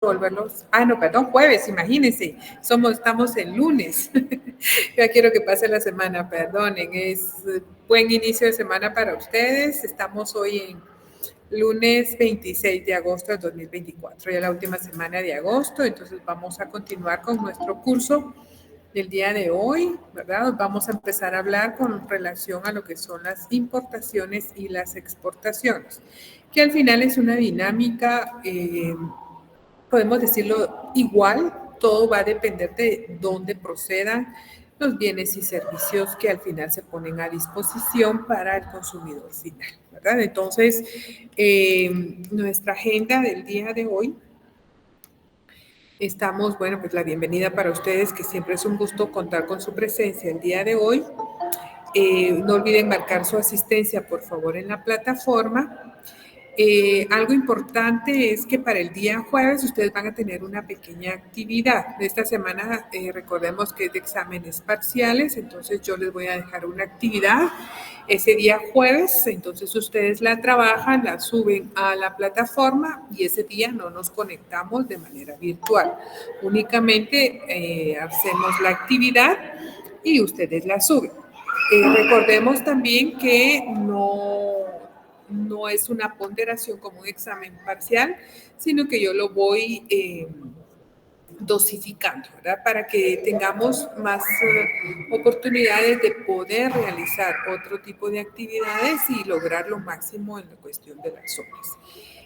volverlos, no, perdón, jueves, imagínense, estamos en lunes. Ya quiero que pase la semana, perdonen, es buen inicio de semana para ustedes. Estamos hoy en lunes 26 de agosto de 2024, ya la última semana de agosto, entonces vamos a continuar con nuestro curso del día de hoy, ¿verdad? Vamos a empezar a hablar con relación a lo que son las importaciones y las exportaciones, que al final es una dinámica, podemos decirlo igual, todo va a depender de dónde procedan los bienes y servicios que al final se ponen a disposición para el consumidor final, ¿verdad? Entonces, nuestra agenda del día de hoy, estamos, bueno, pues la bienvenida para ustedes, que siempre es un gusto contar con su presencia el día de hoy. No olviden marcar su asistencia, por favor, en la plataforma. Algo importante es que para el día jueves ustedes van a tener una pequeña actividad. Esta semana recordemos que es de exámenes parciales, entonces yo les voy a dejar una actividad ese día jueves, entonces ustedes la trabajan, la suben a la plataforma y ese día no nos conectamos de manera virtual. Únicamente hacemos la actividad y ustedes la suben. Recordemos también que no es una ponderación como un examen parcial, sino que yo lo voy dosificando, ¿verdad? Para que tengamos más oportunidades de poder realizar otro tipo de actividades y lograr lo máximo en la cuestión de las horas.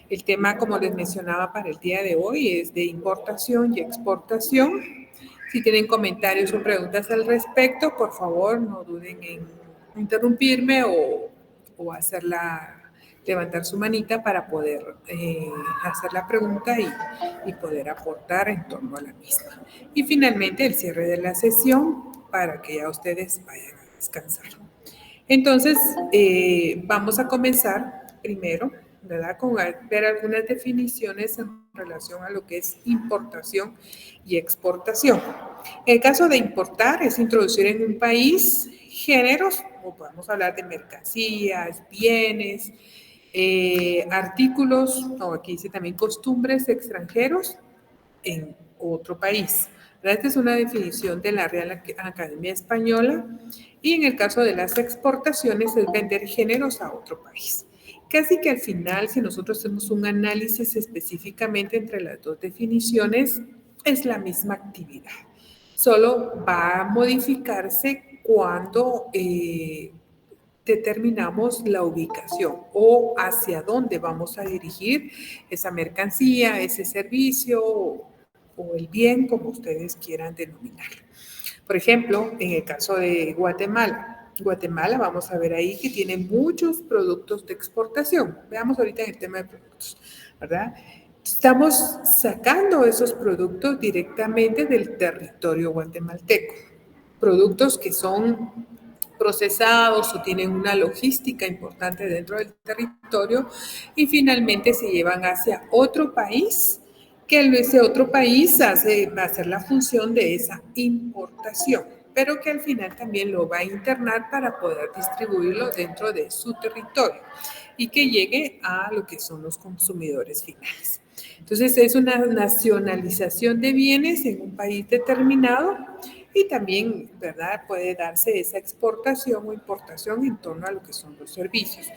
El tema, como les mencionaba, para el día de hoy es de importación y exportación. Si tienen comentarios o preguntas al respecto, por favor, no duden en interrumpirme o levantar su manita para poder hacer la pregunta y poder aportar en torno a la misma. Y finalmente el cierre de la sesión para que ya ustedes vayan a descansar. Entonces, vamos a comenzar primero, ¿verdad? Con ver algunas definiciones en relación a lo que es importación y exportación. En el caso de importar es introducir en un país géneros, o podemos hablar de mercancías, bienes, artículos, o aquí dice también costumbres extranjeros en otro país. Esta es una definición de la Real Academia Española y en el caso de las exportaciones es vender géneros a otro país. Casi que al final, si nosotros hacemos un análisis específicamente entre las dos definiciones, es la misma actividad. Solo va a modificarse cuando determinamos la ubicación o hacia dónde vamos a dirigir esa mercancía, ese servicio o el bien, como ustedes quieran denominarlo. Por ejemplo, en el caso de Guatemala, vamos a ver ahí que tiene muchos productos de exportación. Veamos ahorita en el tema de productos, ¿verdad? Estamos sacando esos productos directamente del territorio guatemalteco. Productos que son procesados o tienen una logística importante dentro del territorio y finalmente se llevan hacia otro país, que ese otro país va a hacer la función de esa importación, pero que al final también lo va a internar para poder distribuirlo dentro de su territorio y que llegue a lo que son los consumidores finales. Entonces es una nacionalización de bienes en un país determinado y también, ¿verdad?, puede darse esa exportación o importación en torno a lo que son los servicios.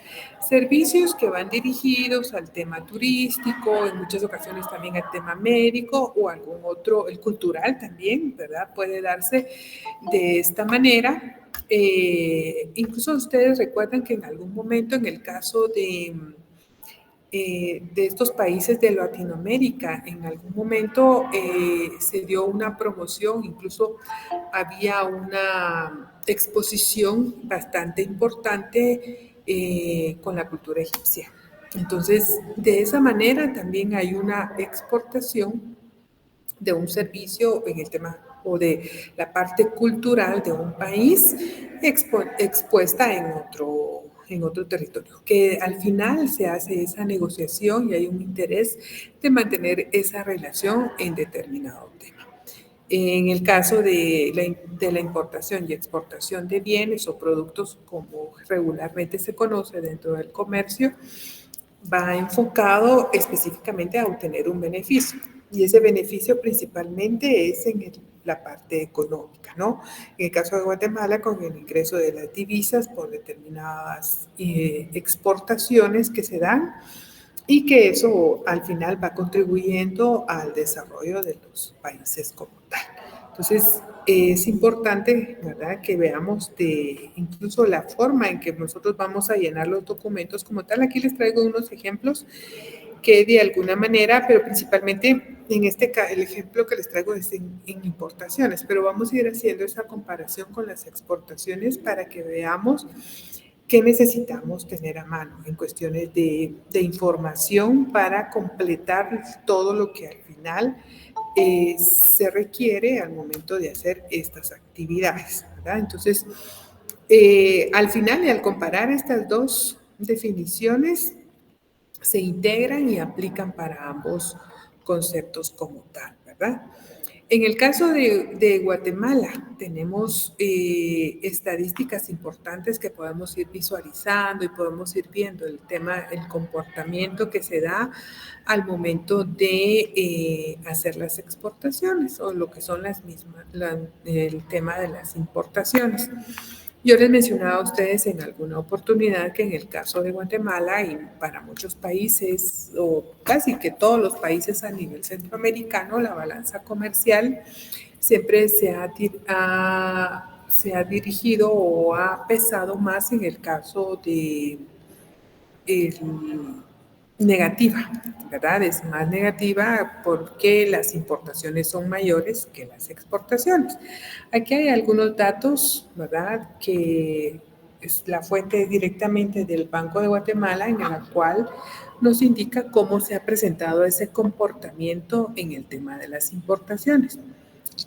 Servicios que van dirigidos al tema turístico, en muchas ocasiones también al tema médico o algún otro, el cultural también, ¿verdad?, puede darse de esta manera. Incluso ustedes recuerdan que en algún momento, en el caso de estos países de Latinoamérica, en algún momento se dio una promoción, incluso había una exposición bastante importante con la cultura egipcia. Entonces, de esa manera también hay una exportación de un servicio en el tema o de la parte cultural de un país expuesta en otro territorio, que al final se hace esa negociación y hay un interés de mantener esa relación en determinado tema. En el caso de la importación y exportación de bienes o productos, como regularmente se conoce dentro del comercio, va enfocado específicamente a obtener un beneficio. Y ese beneficio principalmente es en la parte económica, ¿no? En el caso de Guatemala, con el ingreso de las divisas por determinadas exportaciones que se dan y que eso al final va contribuyendo al desarrollo de los países como tal. Entonces, es importante, ¿verdad?, que veamos incluso la forma en que nosotros vamos a llenar los documentos como tal. Aquí les traigo unos ejemplos que de alguna manera, pero principalmente en este caso, el ejemplo que les traigo es en importaciones, pero vamos a ir haciendo esa comparación con las exportaciones para que veamos qué necesitamos tener a mano en cuestiones de información para completar todo lo que al final se requiere al momento de hacer estas actividades, ¿verdad? Entonces, al final y al comparar estas dos definiciones, se integran y aplican para ambos conceptos como tal, ¿verdad? En el caso de Guatemala, tenemos estadísticas importantes que podemos ir visualizando y podemos ir viendo el comportamiento que se da al momento de hacer las exportaciones o lo que son el tema de las importaciones. Yo les mencionaba a ustedes en alguna oportunidad que en el caso de Guatemala y para muchos países, o casi que todos los países a nivel centroamericano, la balanza comercial siempre se ha dirigido o ha pesado más en el caso de negativa, ¿verdad? Es más negativa porque las importaciones son mayores que las exportaciones. Aquí hay algunos datos, ¿verdad?, que es la fuente directamente del Banco de Guatemala, en la cual nos indica cómo se ha presentado ese comportamiento en el tema de las importaciones.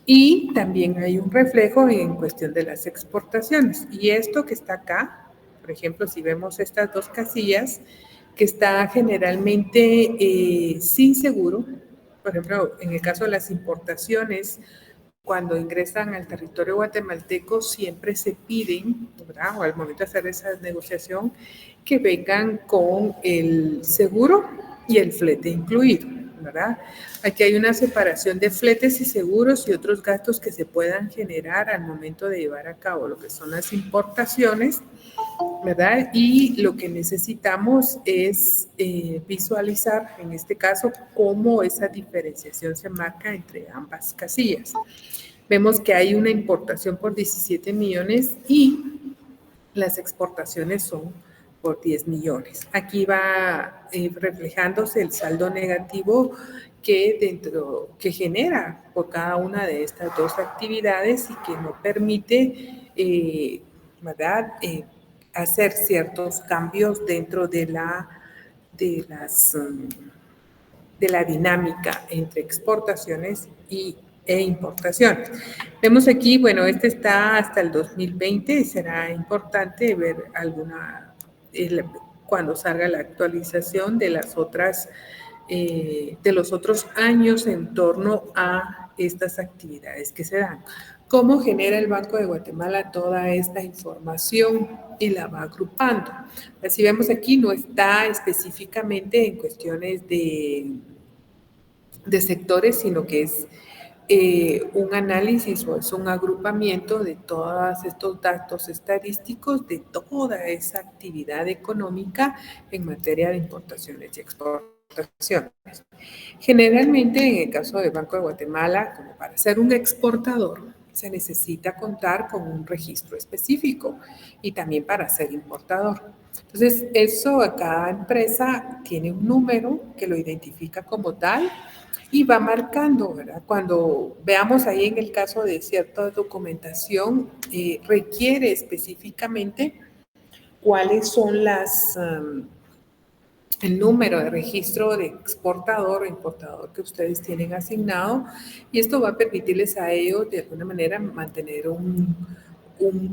Y también hay un reflejo en cuestión de las exportaciones. Y esto que está acá, por ejemplo, si vemos estas dos casillas, que está generalmente sin seguro, por ejemplo, en el caso de las importaciones, cuando ingresan al territorio guatemalteco, siempre se piden, ¿verdad?, o al momento de hacer esa negociación, que vengan con el seguro y el flete incluido, ¿verdad? Aquí hay una separación de fletes y seguros y otros gastos que se puedan generar al momento de llevar a cabo lo que son las importaciones, ¿verdad? Y lo que necesitamos es visualizar, en este caso, cómo esa diferenciación se marca entre ambas casillas. Vemos que hay una importación por 17 millones y las exportaciones son por 10 millones. Aquí va reflejándose el saldo negativo que genera por cada una de estas dos actividades y que no permite, ¿verdad?, hacer ciertos cambios dentro de la dinámica entre exportaciones e importaciones. Vemos aquí, bueno, este está hasta el 2020 y será importante ver cuando salga la actualización de de los otros años en torno a estas actividades que se dan. ¿Cómo genera el Banco de Guatemala toda esta información y la va agrupando? Así vemos aquí, no está específicamente en cuestiones de sectores, sino que es un análisis o es un agrupamiento de todos estos datos estadísticos de toda esa actividad económica en materia de importaciones y exportaciones. Generalmente, en el caso del Banco de Guatemala, como para ser un exportador, se necesita contar con un registro específico y también para ser importador. Entonces, cada empresa tiene un número que lo identifica como tal y va marcando, ¿verdad? Cuando veamos ahí en el caso de cierta documentación, requiere específicamente cuáles son el número de registro de exportador o importador que ustedes tienen asignado, y esto va a permitirles a ellos de alguna manera mantener un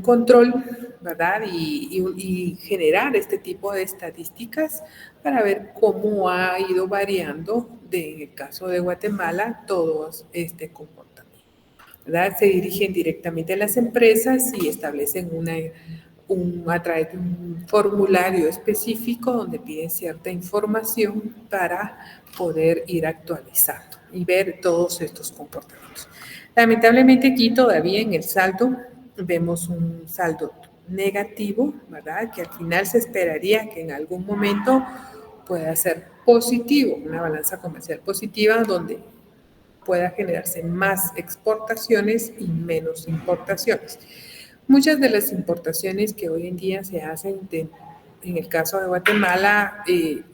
control, ¿verdad? Y generar este tipo de estadísticas para ver cómo ha ido variando, en el caso de Guatemala, todo este comportamiento, ¿verdad? Se dirigen directamente a las empresas y establecen a través de un formulario específico donde piden cierta información para poder ir actualizando y ver todos estos comportamientos. Lamentablemente aquí todavía en el saldo vemos un saldo negativo, ¿verdad? Que al final se esperaría que en algún momento pueda ser positivo, una balanza comercial positiva donde pueda generarse más exportaciones y menos importaciones. Muchas de las importaciones que hoy en día se hacen en el caso de Guatemala,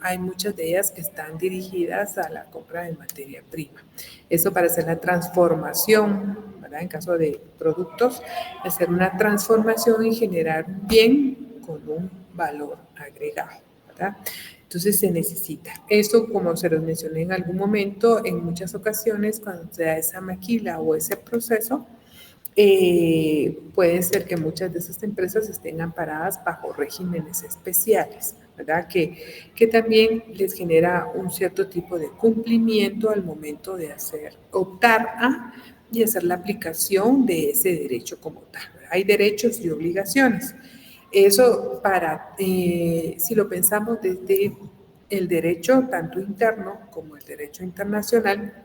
hay muchas de ellas que están dirigidas a la compra de materia prima. Eso para hacer la transformación, ¿verdad? En caso de productos, hacer una transformación y generar un bien con un valor agregado, ¿verdad? Entonces se necesita. Eso, como se los mencioné en algún momento, en muchas ocasiones, cuando se da esa maquila o ese proceso, puede ser que muchas de esas empresas estén amparadas bajo regímenes especiales, ¿verdad? Que también les genera un cierto tipo de cumplimiento al momento de optar a y hacer la aplicación de ese derecho como tal. Hay derechos y obligaciones. Eso si lo pensamos desde el derecho tanto interno como el derecho internacional,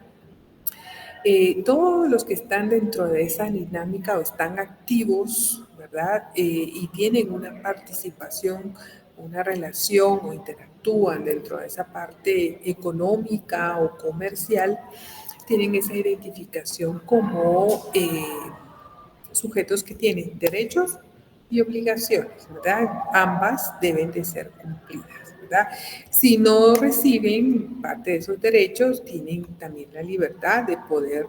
todos los que están dentro de esa dinámica o están activos, ¿verdad? Y tienen una participación, una relación o interactúan dentro de esa parte económica o comercial, tienen esa identificación como sujetos que tienen derechos y obligaciones, ¿verdad? Ambas deben de ser cumplidas, ¿verdad? Si no reciben parte de esos derechos, tienen también la libertad de poder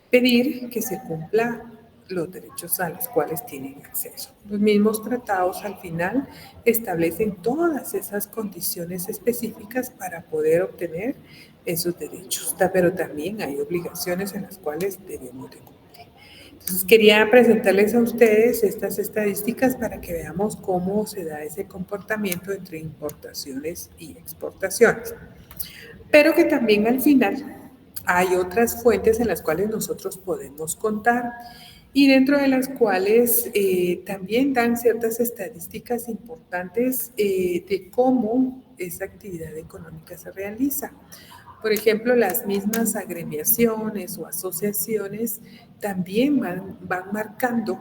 pedir que se cumpla los derechos a los cuales tienen acceso. Los mismos tratados al final establecen todas esas condiciones específicas para poder obtener esos derechos, pero también hay obligaciones en las cuales debemos de cumplir. Entonces quería presentarles a ustedes estas estadísticas para que veamos cómo se da ese comportamiento entre importaciones y exportaciones. Pero que también al final hay otras fuentes en las cuales nosotros podemos contar y dentro de las cuales también dan ciertas estadísticas importantes de cómo esa actividad económica se realiza. Por ejemplo, las mismas agremiaciones o asociaciones también van marcando,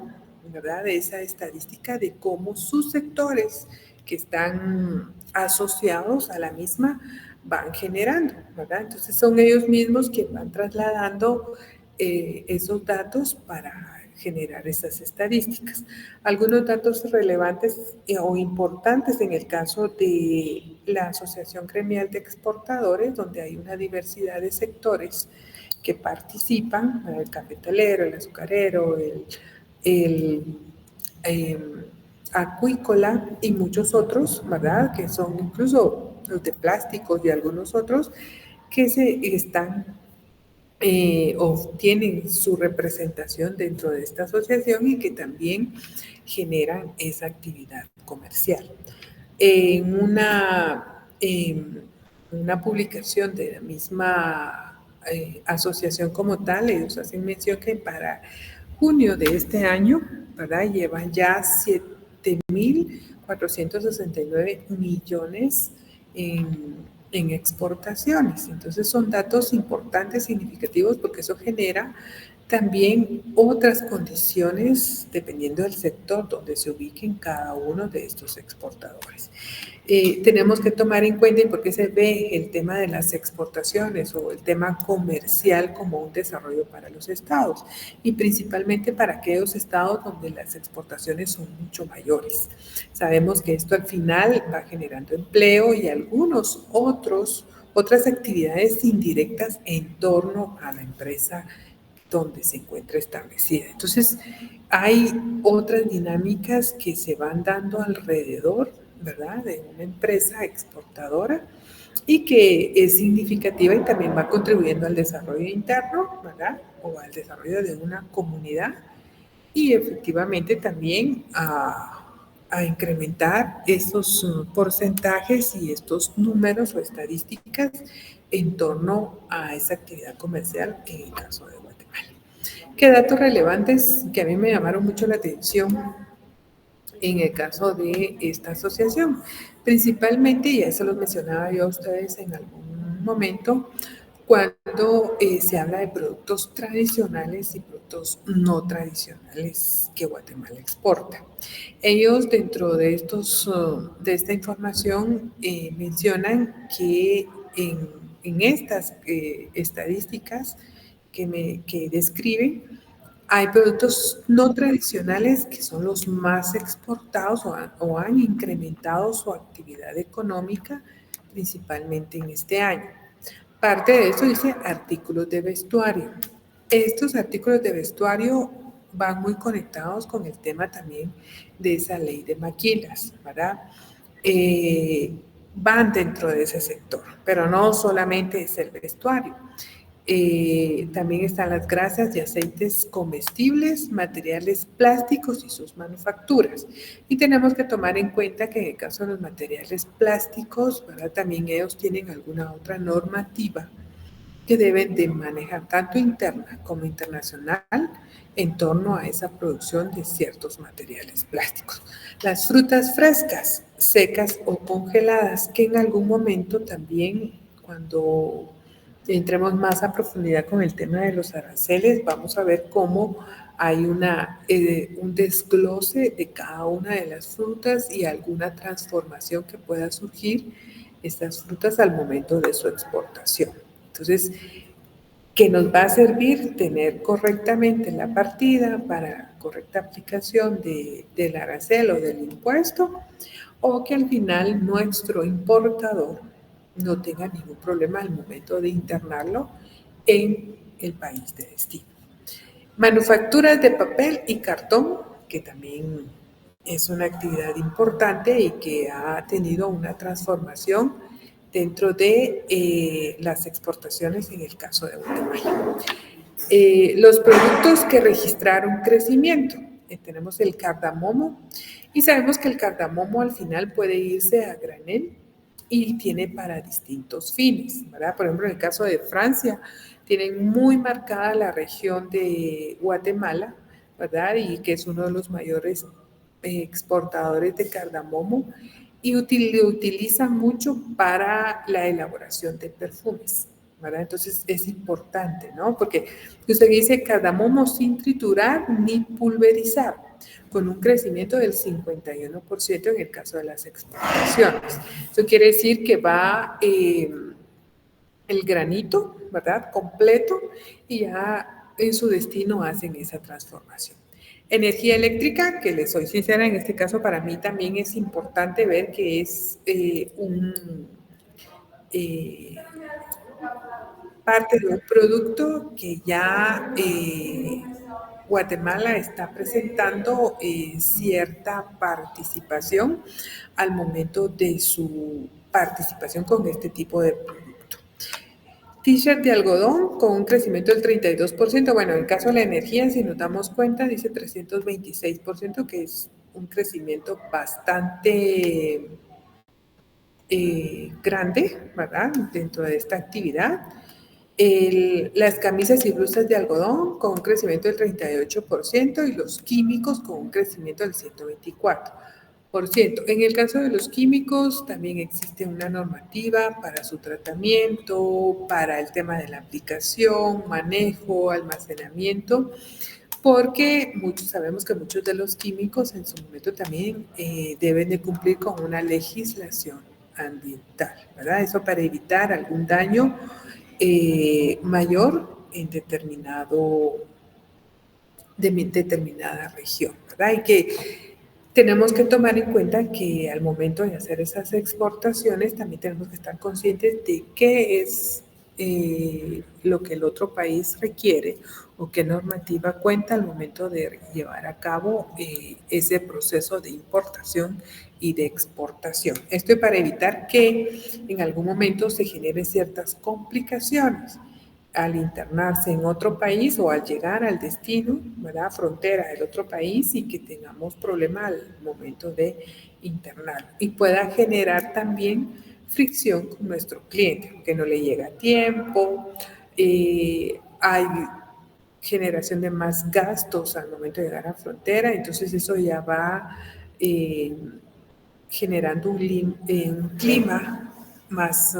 ¿verdad?, esa estadística de cómo sus sectores que están asociados a la misma van generando, ¿verdad? Entonces son ellos mismos quienes van trasladando esos datos para generar esas estadísticas. Algunos datos relevantes o importantes en el caso de la Asociación Gremial de Exportadores, donde hay una diversidad de sectores que participan, el cafetalero, el azucarero, el acuícola y muchos otros, ¿verdad? Que son incluso los de plásticos y algunos otros que se están o tienen su representación dentro de esta asociación y que también generan esa actividad comercial. En una publicación de la misma asociación como tal, ellos hacen mención que para junio de este año, ¿verdad?, llevan ya 7.469 millones en exportaciones. Entonces son datos importantes, significativos, porque eso genera también otras condiciones dependiendo del sector donde se ubiquen cada uno de estos exportadores. Tenemos que tomar en cuenta y por qué se ve el tema de las exportaciones o el tema comercial como un desarrollo para los estados y principalmente para aquellos estados donde las exportaciones son mucho mayores. Sabemos que esto al final va generando empleo y otras actividades indirectas en torno a la empresa donde se encuentra establecida. Entonces, hay otras dinámicas que se van dando alrededor, ¿verdad?, de una empresa exportadora y que es significativa y también va contribuyendo al desarrollo interno, ¿verdad?, o al desarrollo de una comunidad y efectivamente también a incrementar esos porcentajes y estos números o estadísticas en torno a esa actividad comercial en el caso de Guatemala. ¿Qué datos relevantes que a mí me llamaron mucho la atención en el caso de esta asociación. Principalmente, y eso lo mencionaba yo a ustedes en algún momento, cuando se habla de productos tradicionales y productos no tradicionales que Guatemala exporta. Ellos dentro de, de esta información mencionan que en estas estadísticas que describen, hay productos no tradicionales que son los más exportados o han incrementado su actividad económica principalmente en este año. Parte de eso dice artículos de vestuario. Estos artículos de vestuario van muy conectados con el tema también de esa ley de maquilas, ¿verdad? Van dentro de ese sector, pero no solamente es el vestuario. También están las grasas y aceites comestibles, materiales plásticos y sus manufacturas. Y tenemos que tomar en cuenta que en el caso de los materiales plásticos, ¿verdad? También ellos tienen alguna otra normativa que deben de manejar tanto interna como internacional en torno a esa producción de ciertos materiales plásticos. Las frutas frescas, secas o congeladas, que en algún momento también cuando entremos más a profundidad con el tema de los aranceles, vamos a ver cómo hay un desglose de cada una de las frutas y alguna transformación que pueda surgir estas frutas al momento de su exportación. Entonces, que nos va a servir tener correctamente la partida para correcta aplicación del arancel o del impuesto, o que al final nuestro importador no tenga ningún problema al momento de internarlo en el país de destino. Manufacturas de papel y cartón, que también es una actividad importante y que ha tenido una transformación dentro de las exportaciones en el caso de Guatemala. Los productos que registraron crecimiento. Tenemos el cardamomo y sabemos que el cardamomo al final puede irse a granel y tiene para distintos fines, ¿verdad? Por ejemplo, en el caso de Francia, tienen muy marcada la región de Guatemala, ¿verdad? Y que es uno de los mayores exportadores de cardamomo y lo utilizan mucho para la elaboración de perfumes, ¿verdad? Entonces es importante, ¿no? Porque usted dice cardamomo sin triturar ni pulverizar, con un crecimiento del 51% en el caso de las exportaciones. Eso quiere decir que va el granito, ¿verdad? Completo y ya en su destino hacen esa transformación. Energía eléctrica, que les soy sincera, en este caso para mí también es importante ver que es parte de un producto que ya Guatemala está presentando cierta participación al momento de su participación con este tipo de producto. T-shirt de algodón con un crecimiento del 32%. Bueno, en el caso de la energía, si nos damos cuenta, dice 326%, que es un crecimiento bastante grande, ¿verdad? Dentro de esta actividad. Las camisas y blusas de algodón con un crecimiento del 38% y los químicos con un crecimiento del 124%. En el caso de los químicos también existe una normativa para su tratamiento, para el tema de la aplicación, manejo, almacenamiento, porque sabemos que muchos de los químicos en su momento también deben de cumplir con una legislación ambiental, ¿verdad? Eso para evitar algún daño mayor en determinada región, ¿verdad? Y que tenemos que tomar en cuenta que al momento de hacer esas exportaciones también tenemos que estar conscientes de qué es lo que el otro país requiere o qué normativa cuenta al momento de llevar a cabo ese proceso de importación y de exportación. Esto es para evitar que en algún momento se generen ciertas complicaciones al internarse en otro país o al llegar al destino, ¿verdad? Frontera del otro país y que tengamos problemas al momento de internar. Y pueda generar también fricción con nuestro cliente, que no le llega a tiempo, hay generación de más gastos al momento de llegar a frontera, entonces eso ya va generando un clima más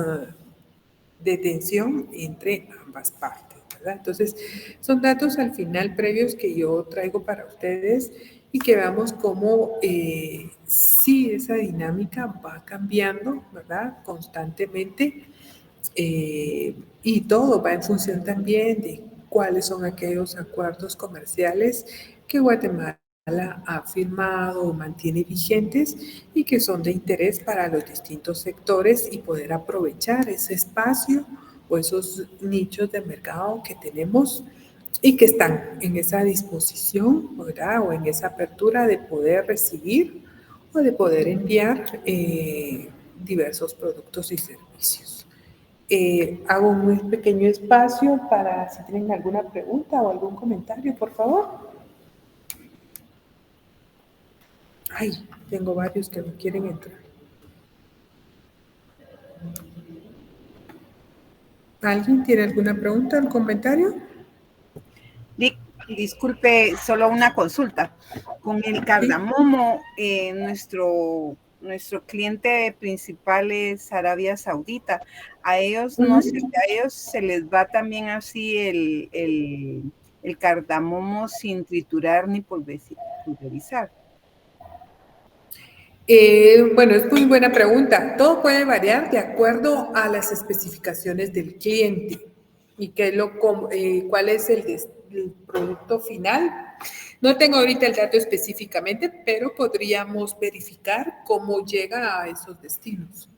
de tensión entre ambas partes, ¿verdad? Entonces, son datos al final previos que yo traigo para ustedes y que veamos cómo sí esa dinámica va cambiando, ¿verdad? Constantemente y todo va en función también de cuáles son aquellos acuerdos comerciales que Guatemala ha firmado o mantiene vigentes y que son de interés para los distintos sectores y poder aprovechar ese espacio o esos nichos de mercado que tenemos y que están en esa disposición, ¿verdad? O en esa apertura de poder recibir o de poder enviar diversos productos y servicios. Hago un muy pequeño espacio para si tienen alguna pregunta o algún comentario, por favor. Ay, tengo varios que no quieren entrar. ¿Alguien tiene alguna pregunta o comentario? Disculpe, solo una consulta. Con el cardamomo, nuestro cliente principal es Arabia Saudita. A ellos, no sé, a ellos se les va también así el cardamomo sin triturar ni pulverizar. Bueno, es muy buena pregunta. Todo puede variar de acuerdo a las especificaciones del cliente y cuál es el producto final. No tengo ahorita el dato específicamente, pero podríamos verificar cómo llega a esos destinos.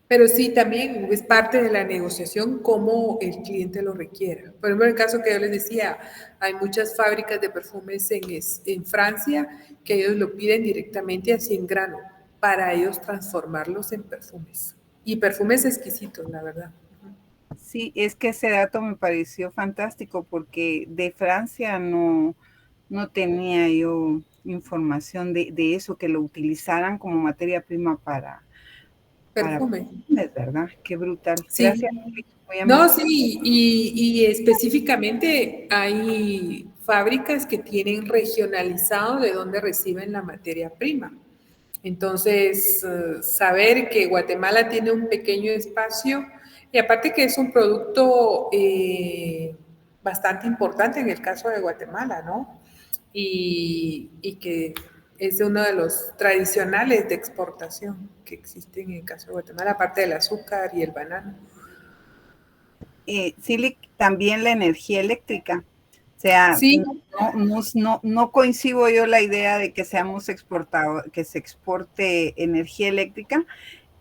Pero sí, también es parte de la negociación cómo el cliente lo requiera. Por ejemplo, en el caso que yo les decía, hay muchas fábricas de perfumes en Francia que ellos lo piden directamente así en grano para ellos transformarlos en perfumes. Y perfumes exquisitos, la verdad. Sí, es que ese dato me pareció fantástico porque de Francia no tenía yo información de eso, que lo utilizaran como materia prima para perfume. Es verdad, qué brutal. Sí. Gracias. No, sí, y específicamente hay fábricas que tienen regionalizado de dónde reciben la materia prima. Entonces, saber que Guatemala tiene un pequeño espacio y aparte que es un producto bastante importante en el caso de Guatemala, ¿no? Y que es uno de los tradicionales de exportación que existen en el caso de Guatemala, aparte del azúcar y el banano. Sí, también la energía eléctrica. O sea, sí. no coincido yo la idea de que seamos exportadores, que se exporte energía eléctrica,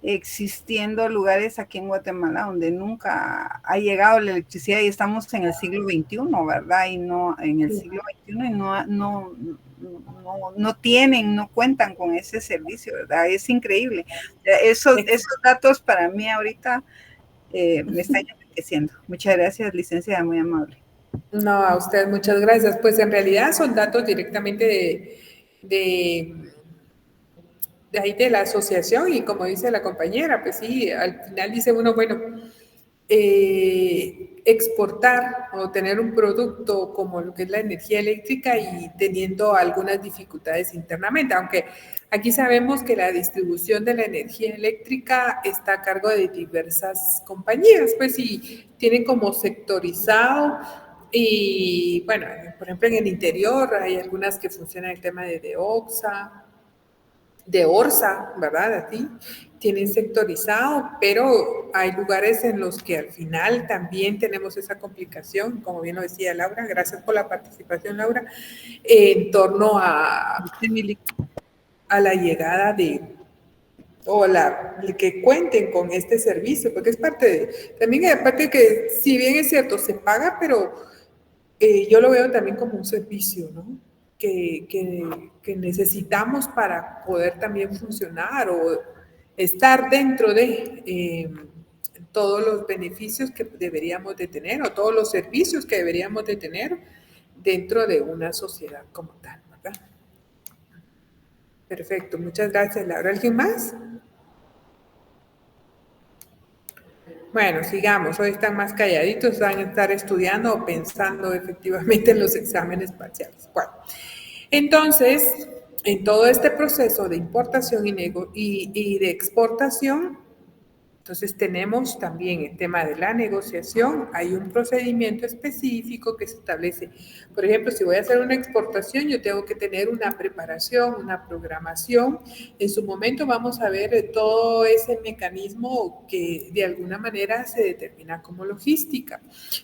existiendo lugares aquí en Guatemala donde nunca ha llegado la electricidad y estamos en el siglo XXI, ¿verdad? Y no en el siglo XXI y no tienen, no cuentan con ese servicio, ¿verdad? Es increíble. Esos datos para mí ahorita me están enriqueciendo. Muchas gracias, licenciada, muy amable. No, a usted muchas gracias. Pues en realidad son datos directamente de ahí de la asociación y como dice la compañera, pues sí, al final dice uno, bueno, exportar o tener un producto como lo que es la energía eléctrica y teniendo algunas dificultades internamente, aunque aquí sabemos que la distribución de la energía eléctrica está a cargo de diversas compañías, pues sí, tienen como sectorizado y bueno, por ejemplo en el interior hay algunas que funcionan el tema de OXA, de Orsa, ¿verdad? Así, tienen sectorizado, pero hay lugares en los que al final también tenemos esa complicación, como bien lo decía Laura, gracias por la participación, Laura, en torno a la llegada que cuenten con este servicio, porque es parte también aparte que si bien es cierto, se paga, pero yo lo veo también como un servicio, ¿no? Que necesitamos para poder también funcionar o estar dentro de todos los beneficios que deberíamos de tener o todos los servicios que deberíamos de tener dentro de una sociedad como tal, ¿verdad? Perfecto, muchas gracias, Laura. ¿Alguien más? Bueno, sigamos. Hoy están más calladitos, van a estar estudiando o pensando efectivamente en los exámenes parciales. Bueno, entonces, en todo este proceso de importación y de exportación, entonces tenemos también el tema de la negociación. Hay un procedimiento específico que se establece. Por ejemplo, si voy a hacer una exportación, yo tengo que tener una preparación, una programación. En su momento vamos a ver todo ese mecanismo que de alguna manera se determina como logística.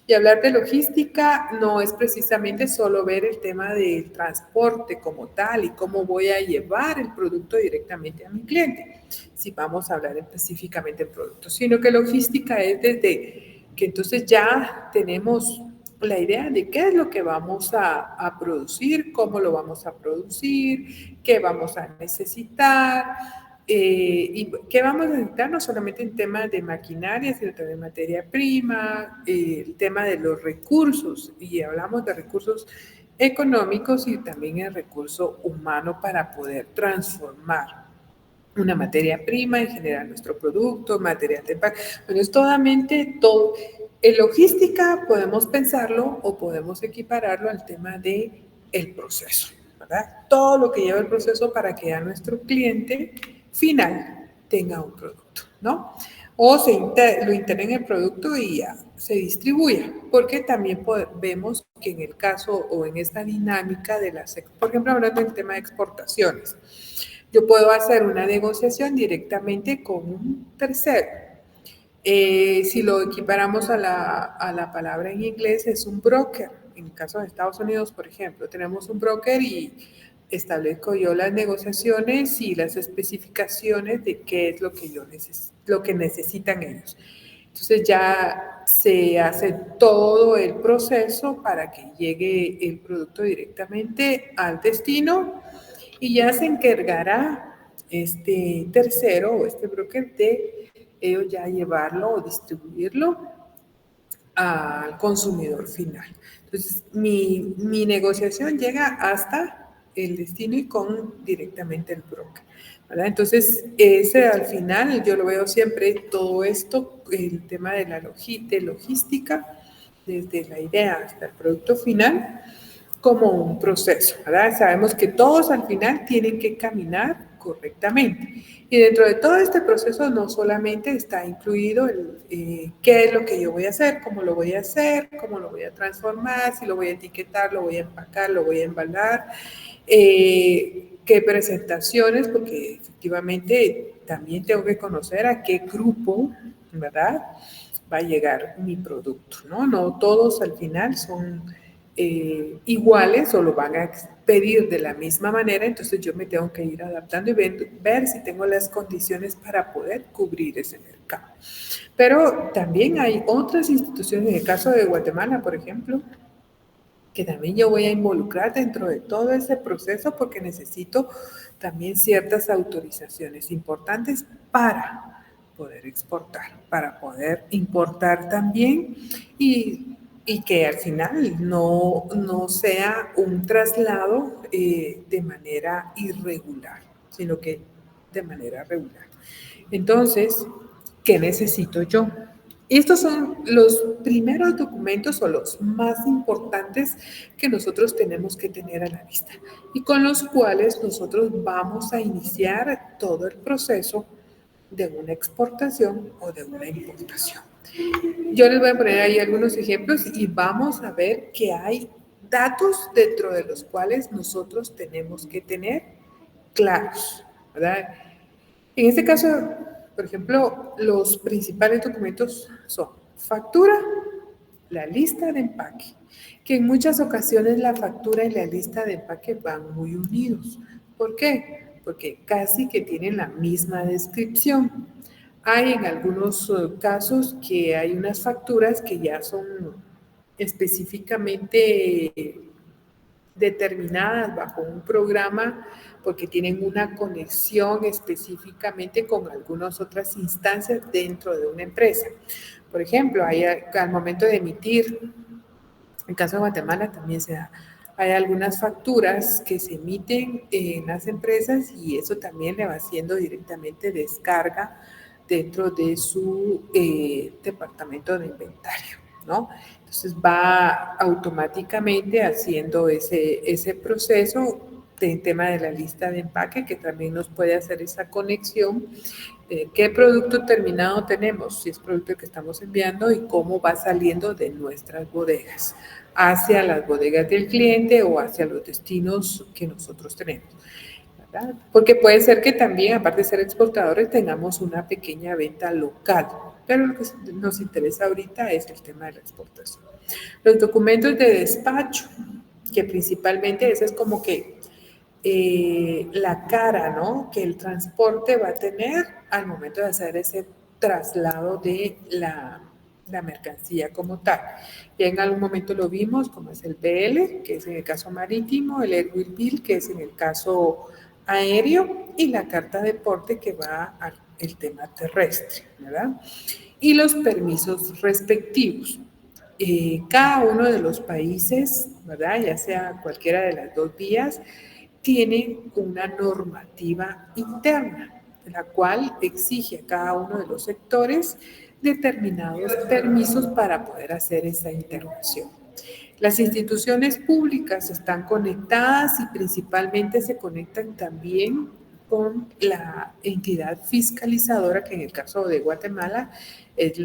Y hablar de logística no es precisamente solo ver el tema del transporte como tal y cómo voy a llevar el producto directamente a mi cliente, si vamos a hablar específicamente de productos, sino que logística es desde que entonces ya tenemos la idea de qué es lo que vamos a producir, cómo lo vamos a producir, qué vamos a necesitar, y qué vamos a necesitar no solamente en temas de maquinaria, sino también materia prima, el tema de los recursos, y hablamos de recursos económicos y también el recurso humano para poder transformar una materia prima y generar nuestro producto, material de empaque. Bueno, es totalmente todo. En logística podemos pensarlo o podemos equipararlo al tema de el proceso, ¿verdad? Todo lo que lleva el proceso para que a nuestro cliente final tenga un producto, ¿no? O lo integre en el producto y ya se distribuya, porque también vemos que en el caso o en esta dinámica de las, por ejemplo, hablando del tema de exportaciones, yo puedo hacer una negociación directamente con un tercero. Si lo equiparamos a la palabra en inglés, es un broker. En el caso de Estados Unidos, por ejemplo, tenemos un broker y establezco yo las negociaciones y las especificaciones de qué es lo que lo que necesitan ellos. Entonces ya se hace todo el proceso para que llegue el producto directamente al destino y ya se encargará este tercero o este broker de ellos ya llevarlo o distribuirlo al consumidor final. Entonces, mi negociación llega hasta el destino y con directamente el broker, ¿verdad? Entonces, ese al final, yo lo veo siempre, todo esto, el tema de la logística, desde la idea hasta el producto final, como un proceso, ¿verdad? Sabemos que todos al final tienen que caminar correctamente. Y dentro de todo este proceso no solamente está incluido qué es lo que yo voy a hacer, cómo lo voy a hacer, cómo lo voy a transformar, si lo voy a etiquetar, lo voy a empacar, lo voy a embalar, qué presentaciones, porque efectivamente también tengo que conocer a qué grupo, ¿verdad?, va a llegar mi producto, ¿no? No todos al final son iguales o lo van a pedir de la misma manera, entonces yo me tengo que ir adaptando y ver si tengo las condiciones para poder cubrir ese mercado. Pero también hay otras instituciones, en el caso de Guatemala, por ejemplo, que también yo voy a involucrar dentro de todo ese proceso porque necesito también ciertas autorizaciones importantes para poder exportar, para poder importar también y que al final no sea un traslado de manera irregular, sino que de manera regular. Entonces, ¿qué necesito yo? Estos son los primeros documentos o los más importantes que nosotros tenemos que tener a la vista y con los cuales nosotros vamos a iniciar todo el proceso de una exportación o de una importación. Yo les voy a poner ahí algunos ejemplos y vamos a ver que hay datos dentro de los cuales nosotros tenemos que tener claros, ¿verdad? En este caso, por ejemplo, los principales documentos son factura, la lista de empaque, que en muchas ocasiones la factura y la lista de empaque van muy unidos. ¿Por qué? Porque casi que tienen la misma descripción. Hay en algunos casos que hay unas facturas que ya son específicamente determinadas bajo un programa porque tienen una conexión específicamente con algunas otras instancias dentro de una empresa. Por ejemplo, al momento de emitir, en el caso de Guatemala también se da, hay algunas facturas que se emiten en las empresas y eso también le va haciendo directamente descarga dentro de su departamento de inventario, ¿no? Entonces va automáticamente haciendo ese proceso tema de la lista de empaque, que también nos puede hacer esa conexión de qué producto terminado tenemos, si es producto que estamos enviando y cómo va saliendo de nuestras bodegas hacia las bodegas del cliente o hacia los destinos que nosotros tenemos, ¿verdad? Porque puede ser que también, aparte de ser exportadores, tengamos una pequeña venta local, pero lo que nos interesa ahorita es el tema de la exportación. Los documentos de despacho, que principalmente ese es como que la cara, ¿no?, que el transporte va a tener al momento de hacer ese traslado de la mercancía como tal. Ya en algún momento lo vimos, como es el BL, que es en el caso marítimo, el Airwheel Bill, que es en el caso aéreo, y la carta de porte que va al tema terrestre, ¿verdad? Y los permisos respectivos. Cada uno de los países, ¿verdad?, ya sea cualquiera de las dos vías, tiene una normativa interna, la cual exige a cada uno de los sectores determinados permisos para poder hacer esa intervención. Las instituciones públicas están conectadas y principalmente se conectan también con la entidad fiscalizadora, que en el caso de Guatemala es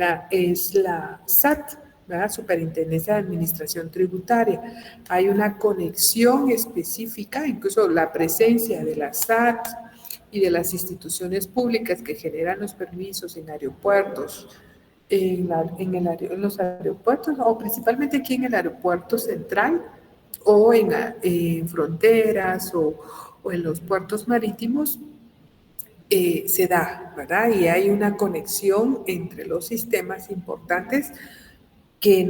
la SAT, ¿verdad? Superintendencia de Administración Tributaria. Hay una conexión específica, incluso la presencia de la SAT y de las instituciones públicas que generan los permisos en aeropuertos, en los aeropuertos, o principalmente aquí en el aeropuerto central, o en fronteras, o en los puertos marítimos, se da, ¿verdad? Y hay una conexión entre los sistemas importantes que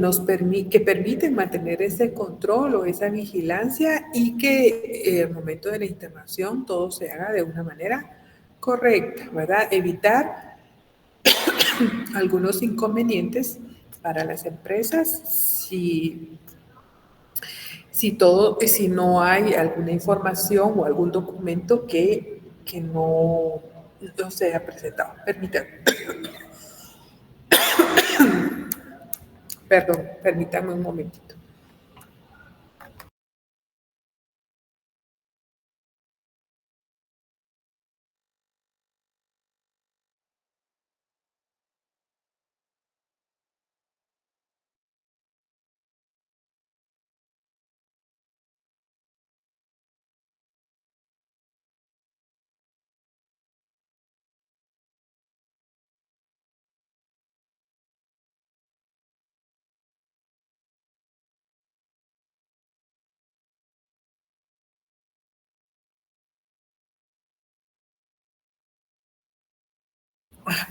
permiten mantener ese control o esa vigilancia y que al momento de la internación todo se haga de una manera correcta, ¿verdad? Evitar algunos inconvenientes para las empresas si no hay alguna información o algún documento que no se haya presentado. Permítanme un momentito.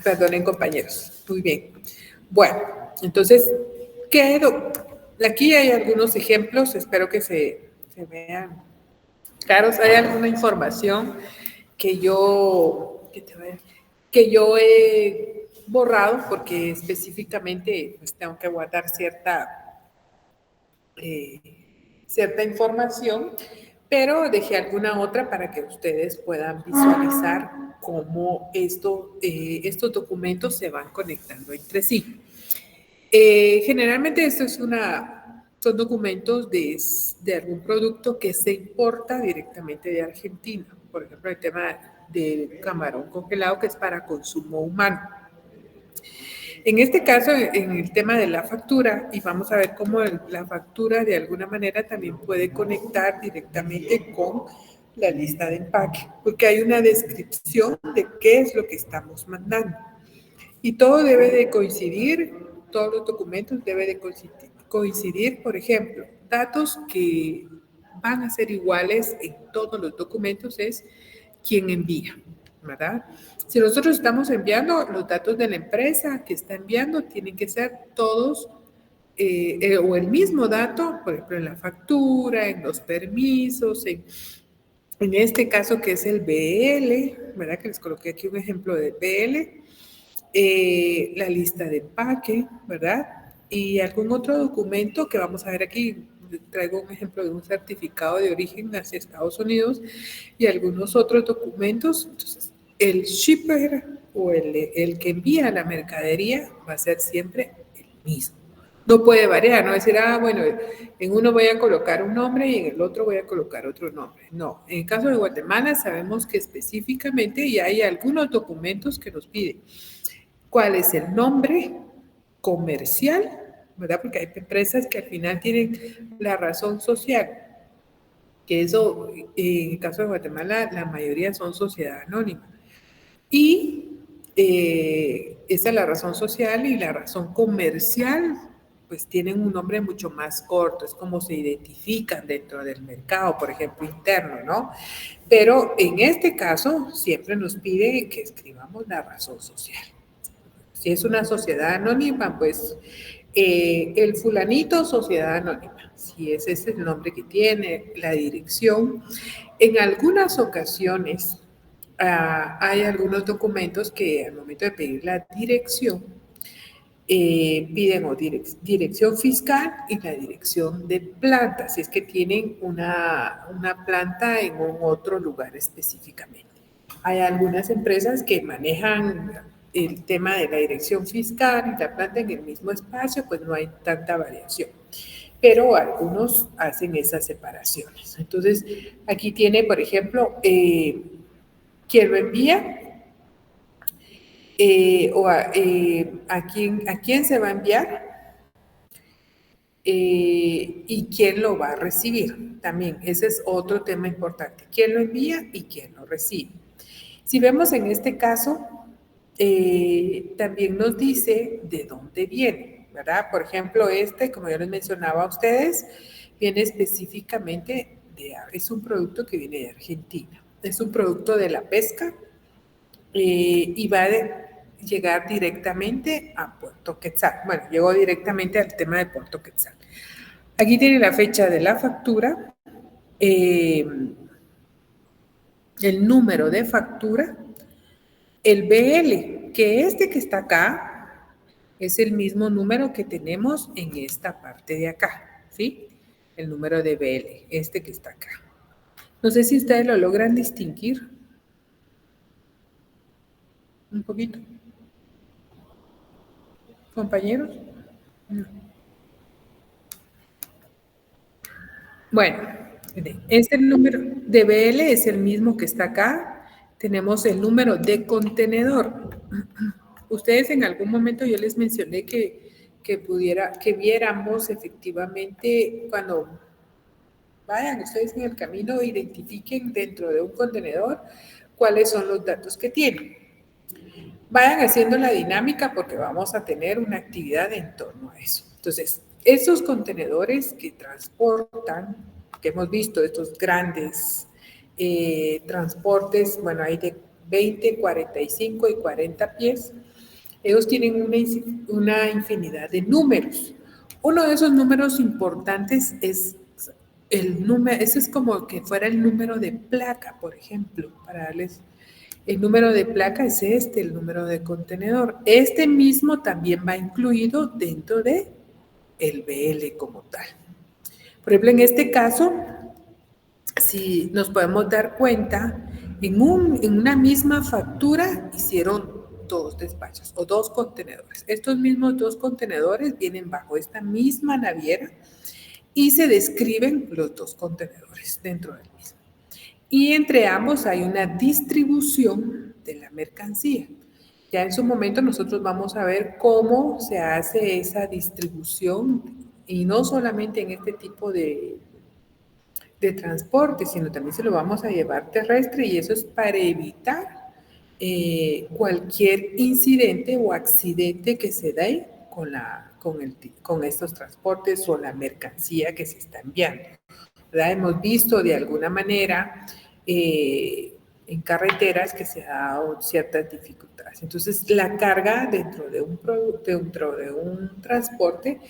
Perdonen, compañeros. Muy bien. Bueno, entonces, aquí hay algunos ejemplos, espero que se vean claros. Hay alguna información que yo he borrado porque específicamente pues, tengo que guardar cierta información, pero dejé alguna otra para que ustedes puedan visualizar cómo estos documentos se van conectando entre sí. Generalmente son documentos de algún producto que se importa directamente de Argentina. Por ejemplo, el tema del camarón congelado, que es para consumo humano. En este caso, en el tema de la factura, y vamos a ver cómo la factura de alguna manera también puede conectar directamente con la lista de empaque, porque hay una descripción de qué es lo que estamos mandando. Y todo debe de coincidir, todos los documentos deben de coincidir, por ejemplo, datos que van a ser iguales en todos los documentos es quién envía, ¿verdad? Si nosotros estamos enviando, los datos de la empresa que está enviando tienen que ser todos o el mismo dato, por ejemplo, en la factura, en los permisos, en este caso que es el BL, ¿verdad? Que les coloqué aquí un ejemplo de BL, la lista de empaque, ¿verdad? Y algún otro documento que vamos a ver aquí. Traigo un ejemplo de un certificado de origen hacia Estados Unidos y algunos otros documentos. Entonces, el shipper o el que envía la mercadería va a ser siempre el mismo, No puede variar, no decir, bueno, en uno voy a colocar un nombre y en el otro voy a colocar otro nombre. No, en el caso de Guatemala sabemos que específicamente, y hay algunos documentos que nos piden cuál es el nombre comercial, ¿verdad? Porque hay empresas que al final tienen la razón social, que eso, en el caso de Guatemala, la mayoría son sociedad anónima. Y esa es la razón social, y la razón comercial, pues tienen un nombre mucho más corto, es como se identifican dentro del mercado, por ejemplo, interno, ¿no? Pero en este caso siempre nos pide que escribamos la razón social. Si es una sociedad anónima, pues el fulanito, sociedad anónima, si ese es el nombre que tiene, la dirección. En algunas ocasiones hay algunos documentos que al momento de pedir la dirección, piden dirección fiscal y la dirección de planta, si es que tienen una planta en un otro lugar específicamente. Hay algunas empresas que manejan el tema de la dirección fiscal y la planta en el mismo espacio, pues no hay tanta variación. Pero algunos hacen esas separaciones. Entonces, aquí tiene, por ejemplo, quién lo envía, a quién se va a enviar, y quién lo va a recibir. También ese es otro tema importante, quién lo envía y quién lo recibe. Si vemos en este caso, también nos dice de dónde viene, ¿verdad? Por ejemplo, como yo les mencionaba a ustedes, viene específicamente es un producto que viene de Argentina. Es un producto de la pesca, y va a llegar directamente a Puerto Quetzal. Bueno, llegó directamente al tema de Puerto Quetzal. Aquí tiene la fecha de la factura, el número de factura, el BL, que que está acá es el mismo número que tenemos en esta parte de acá, ¿sí? El número de BL, que está acá. No sé si ustedes lo logran distinguir un poquito, compañeros. Bueno, este número de BL es el mismo que está acá. Tenemos el número de contenedor. Ustedes en algún momento yo les mencioné que viéramos efectivamente cuando vayan ustedes en el camino, identifiquen dentro de un contenedor cuáles son los datos que tienen. Vayan haciendo la dinámica porque vamos a tener una actividad en torno a eso. Entonces, esos contenedores que transportan, que hemos visto, estos grandes transportes, bueno, hay de 20, 45 y 40 pies, ellos tienen una infinidad de números. Uno de esos números importantes es el número, ese es como que fuera el número de placa, por ejemplo, para darles. El número de placa es el número de contenedor. Este mismo también va incluido dentro de el BL como tal. Por ejemplo, en este caso, si nos podemos dar cuenta, en una misma factura hicieron dos despachos o dos contenedores. Estos mismos dos contenedores vienen bajo esta misma naviera y se describen los dos contenedores dentro del mismo. Y entre ambos hay una distribución de la mercancía. Ya en su momento nosotros vamos a ver cómo se hace esa distribución, y no solamente en este tipo de transporte, sino también se lo vamos a llevar terrestre, y eso es para evitar cualquier incidente o accidente que se dé con estos transportes o la mercancía que se está enviando. ¿Verdad? Hemos visto de alguna manera en carreteras que se ha dado ciertas dificultades. Entonces, la carga dentro de un transporte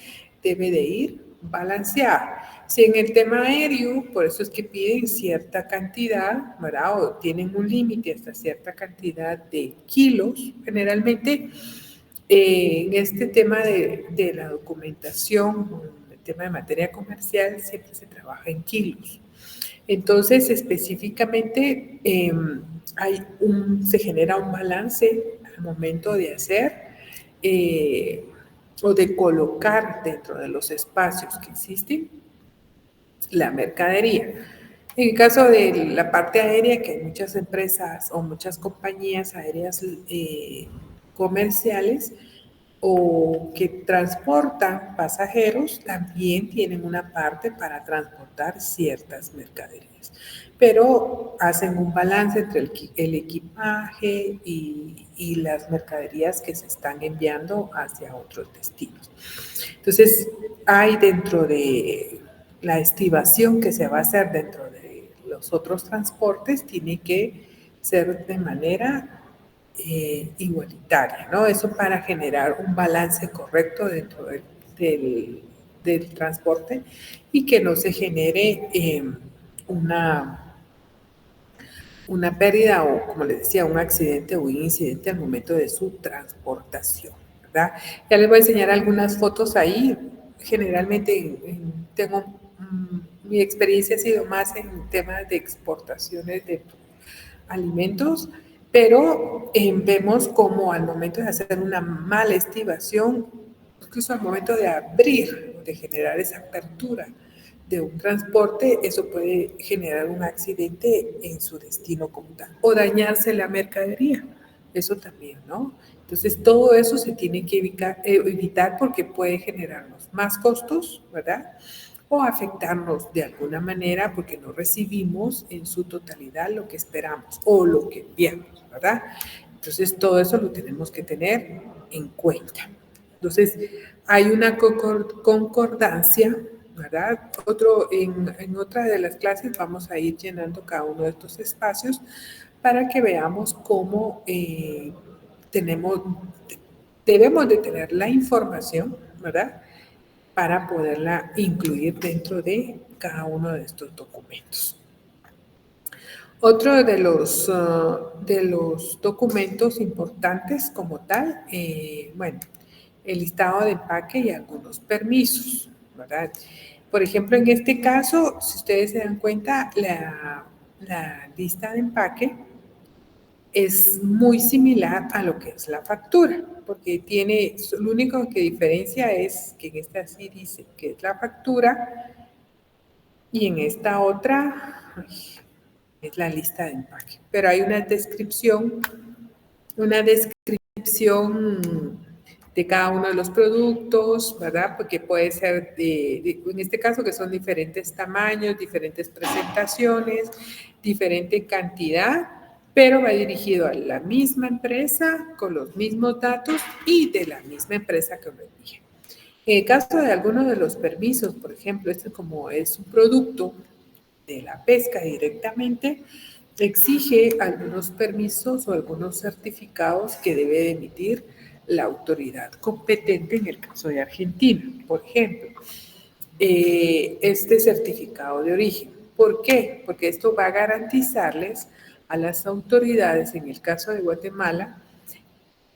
debe de ir balanceada. Si en el tema aéreo, por eso es que piden cierta cantidad, ¿verdad? O tienen un límite hasta cierta cantidad de kilos, generalmente en este tema de la documentación, el tema de materia comercial, siempre se trabaja en kilos. Entonces, específicamente, se genera un balance al momento de hacer o de colocar dentro de los espacios que existen la mercadería. En el caso de la parte aérea, que hay muchas empresas o muchas compañías aéreas comerciales o que transportan pasajeros, también tienen una parte para transportar ciertas mercaderías, pero hacen un balance entre el equipaje y las mercaderías que se están enviando hacia otros destinos. Entonces, hay dentro de la estimación que se va a hacer dentro de los otros transportes, tiene que ser de manera igualitaria, ¿no? Eso para generar un balance correcto dentro del transporte y que no se genere una pérdida o, como les decía, un accidente o un incidente al momento de su transportación, ¿verdad? Ya les voy a enseñar algunas fotos ahí. Generalmente mi experiencia ha sido más en temas de exportaciones de alimentos, pero vemos como al momento de hacer una mala estimación, incluso al momento de abrir, de generar esa apertura de un transporte, eso puede generar un accidente en su destino como tal, o dañarse la mercadería, eso también, ¿no? Entonces, todo eso se tiene que evitar porque puede generarnos más costos, ¿verdad? O afectarnos de alguna manera porque no recibimos en su totalidad lo que esperamos o lo que enviamos, ¿verdad? Entonces, todo eso lo tenemos que tener en cuenta. Entonces, hay una concordancia, ¿verdad? En otra de las clases vamos a ir llenando cada uno de estos espacios para que veamos cómo debemos de tener la información, ¿verdad? Para poderla incluir dentro de cada uno de estos documentos. Otro de los documentos importantes como tal, bueno, el listado de empaque y algunos permisos, ¿verdad? Por ejemplo, en este caso, si ustedes se dan cuenta, la lista de empaque es muy similar a lo que es la factura, porque lo único que diferencia es que en esta sí dice que es la factura y en esta otra es la lista de empaque. Pero hay una descripción de cada uno de los productos, ¿verdad? Porque puede ser, en este caso, que son diferentes tamaños, diferentes presentaciones, diferente cantidad, pero va dirigido a la misma empresa, con los mismos datos y de la misma empresa que lo envía. En el caso de algunos de los permisos, por ejemplo, este como es un producto de la pesca directamente, exige algunos permisos o algunos certificados que debe emitir la autoridad competente en el caso de Argentina. Por ejemplo, este certificado de origen. ¿Por qué? Porque esto va a garantizarles a las autoridades, en el caso de Guatemala,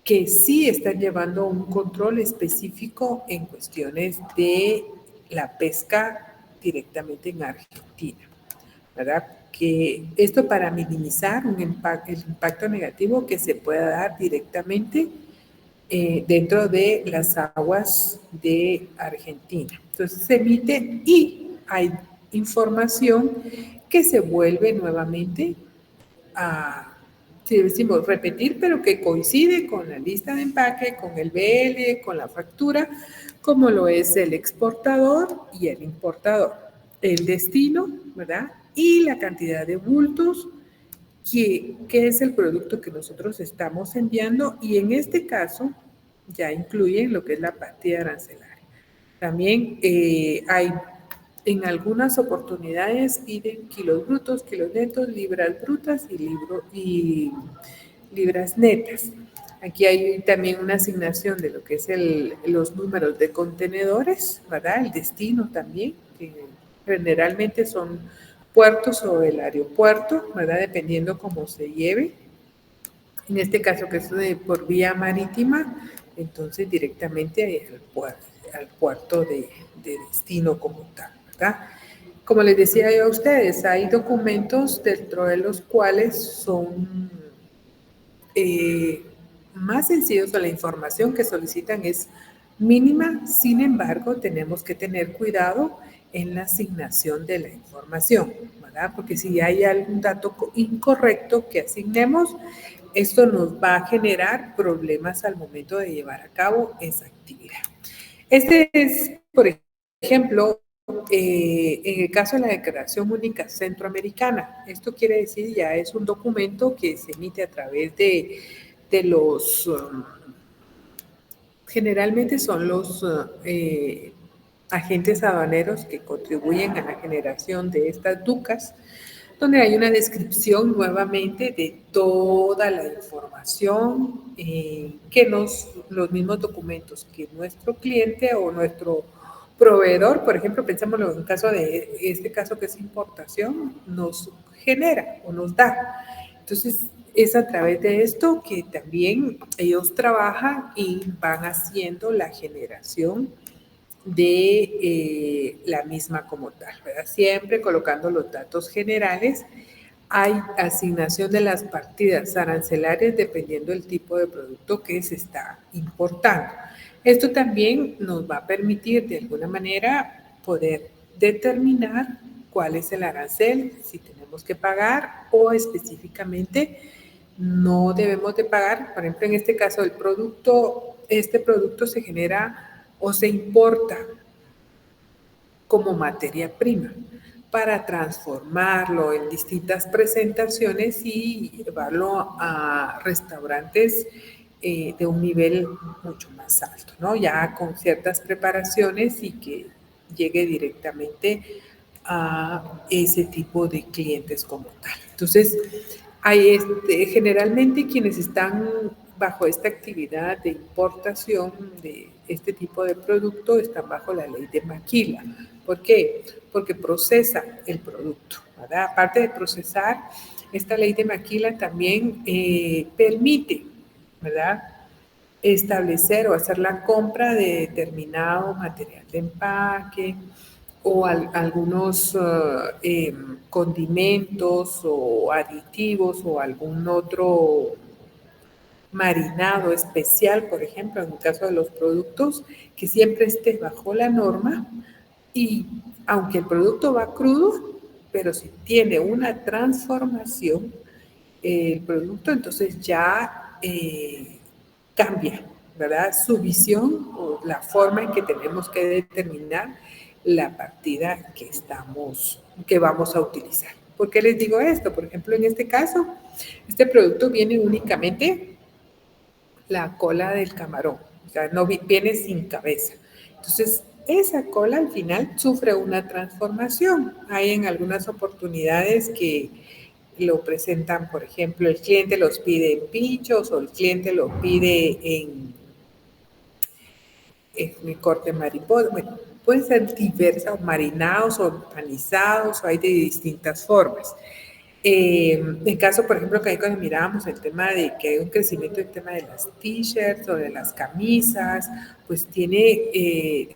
que sí están llevando un control específico en cuestiones de la pesca directamente en Argentina, ¿verdad? Que esto para minimizar el impacto negativo que se pueda dar directamente dentro de las aguas de Argentina. Entonces se emite y hay información que se vuelve nuevamente a, si decimos repetir, pero que coincide con la lista de empaque, con el BL, con la factura, como lo es el exportador y el importador, el destino, ¿verdad? Y la cantidad de bultos que es el producto que nosotros estamos enviando y en este caso ya incluyen lo que es la partida arancelaria. También hay en algunas oportunidades piden kilos brutos, kilos netos, libras brutas y libras netas. Aquí hay también una asignación de lo que es los números de contenedores, ¿verdad? El destino también, que generalmente son puertos o el aeropuerto, ¿verdad? Dependiendo cómo se lleve. En este caso, que es por vía marítima, entonces directamente al puerto de destino como tal, ¿verdad? Como les decía yo a ustedes, hay documentos dentro de los cuales son más sencillos o la información que solicitan es mínima. Sin embargo, tenemos que tener cuidado en la asignación de la información, ¿verdad? Porque si hay algún dato incorrecto que asignemos, esto nos va a generar problemas al momento de llevar a cabo esa actividad. Este es, por ejemplo, en el caso de la Declaración Única Centroamericana. Esto quiere decir ya es un documento que se emite a través de los... generalmente son los agentes aduaneros que contribuyen a la generación de estas DUCAs, donde hay una descripción nuevamente de toda la información que los mismos documentos que nuestro cliente o nuestro proveedor, por ejemplo, pensémoslo en el caso de este caso que es importación, nos genera o nos da. Entonces, es a través de esto que también ellos trabajan y van haciendo la generación de la misma como tal, ¿verdad? Siempre colocando los datos generales. Hay asignación de las partidas arancelarias dependiendo del tipo de producto que se está importando. Esto también nos va a permitir de alguna manera poder determinar cuál es el arancel, si tenemos que pagar o específicamente no debemos de pagar. Por ejemplo, en este caso, este producto se genera o se importa como materia prima para transformarlo en distintas presentaciones y llevarlo a restaurantes de un nivel mucho más alto, ¿no? Ya con ciertas preparaciones y que llegue directamente a ese tipo de clientes como tal. Entonces, hay generalmente quienes están bajo esta actividad de importación de este tipo de producto están bajo la ley de maquila. ¿Por qué? Porque procesa el producto, ¿verdad? Aparte de procesar, esta ley de maquila también permite, ¿verdad?, establecer o hacer la compra de determinado material de empaque o algunos condimentos o aditivos o algún otro marinado especial, por ejemplo, en el caso de los productos, que siempre esté bajo la norma y aunque el producto va crudo, pero si tiene una transformación, el producto entonces ya cambia, ¿verdad? Su visión o la forma en que tenemos que determinar la partida que vamos a utilizar. ¿Por qué les digo esto? Por ejemplo, en este caso, este producto viene únicamente la cola del camarón, o sea, no viene sin cabeza. Entonces, esa cola al final sufre una transformación. Hay en algunas oportunidades que lo presentan, por ejemplo, el cliente los pide en pinchos o el cliente lo pide en corte mariposa. Bueno, pueden ser diversas, marinados o empanizados, o hay de distintas formas. En caso, por ejemplo, que ahí cuando mirábamos el tema de que hay un crecimiento del tema de las t-shirts o de las camisas, pues tiene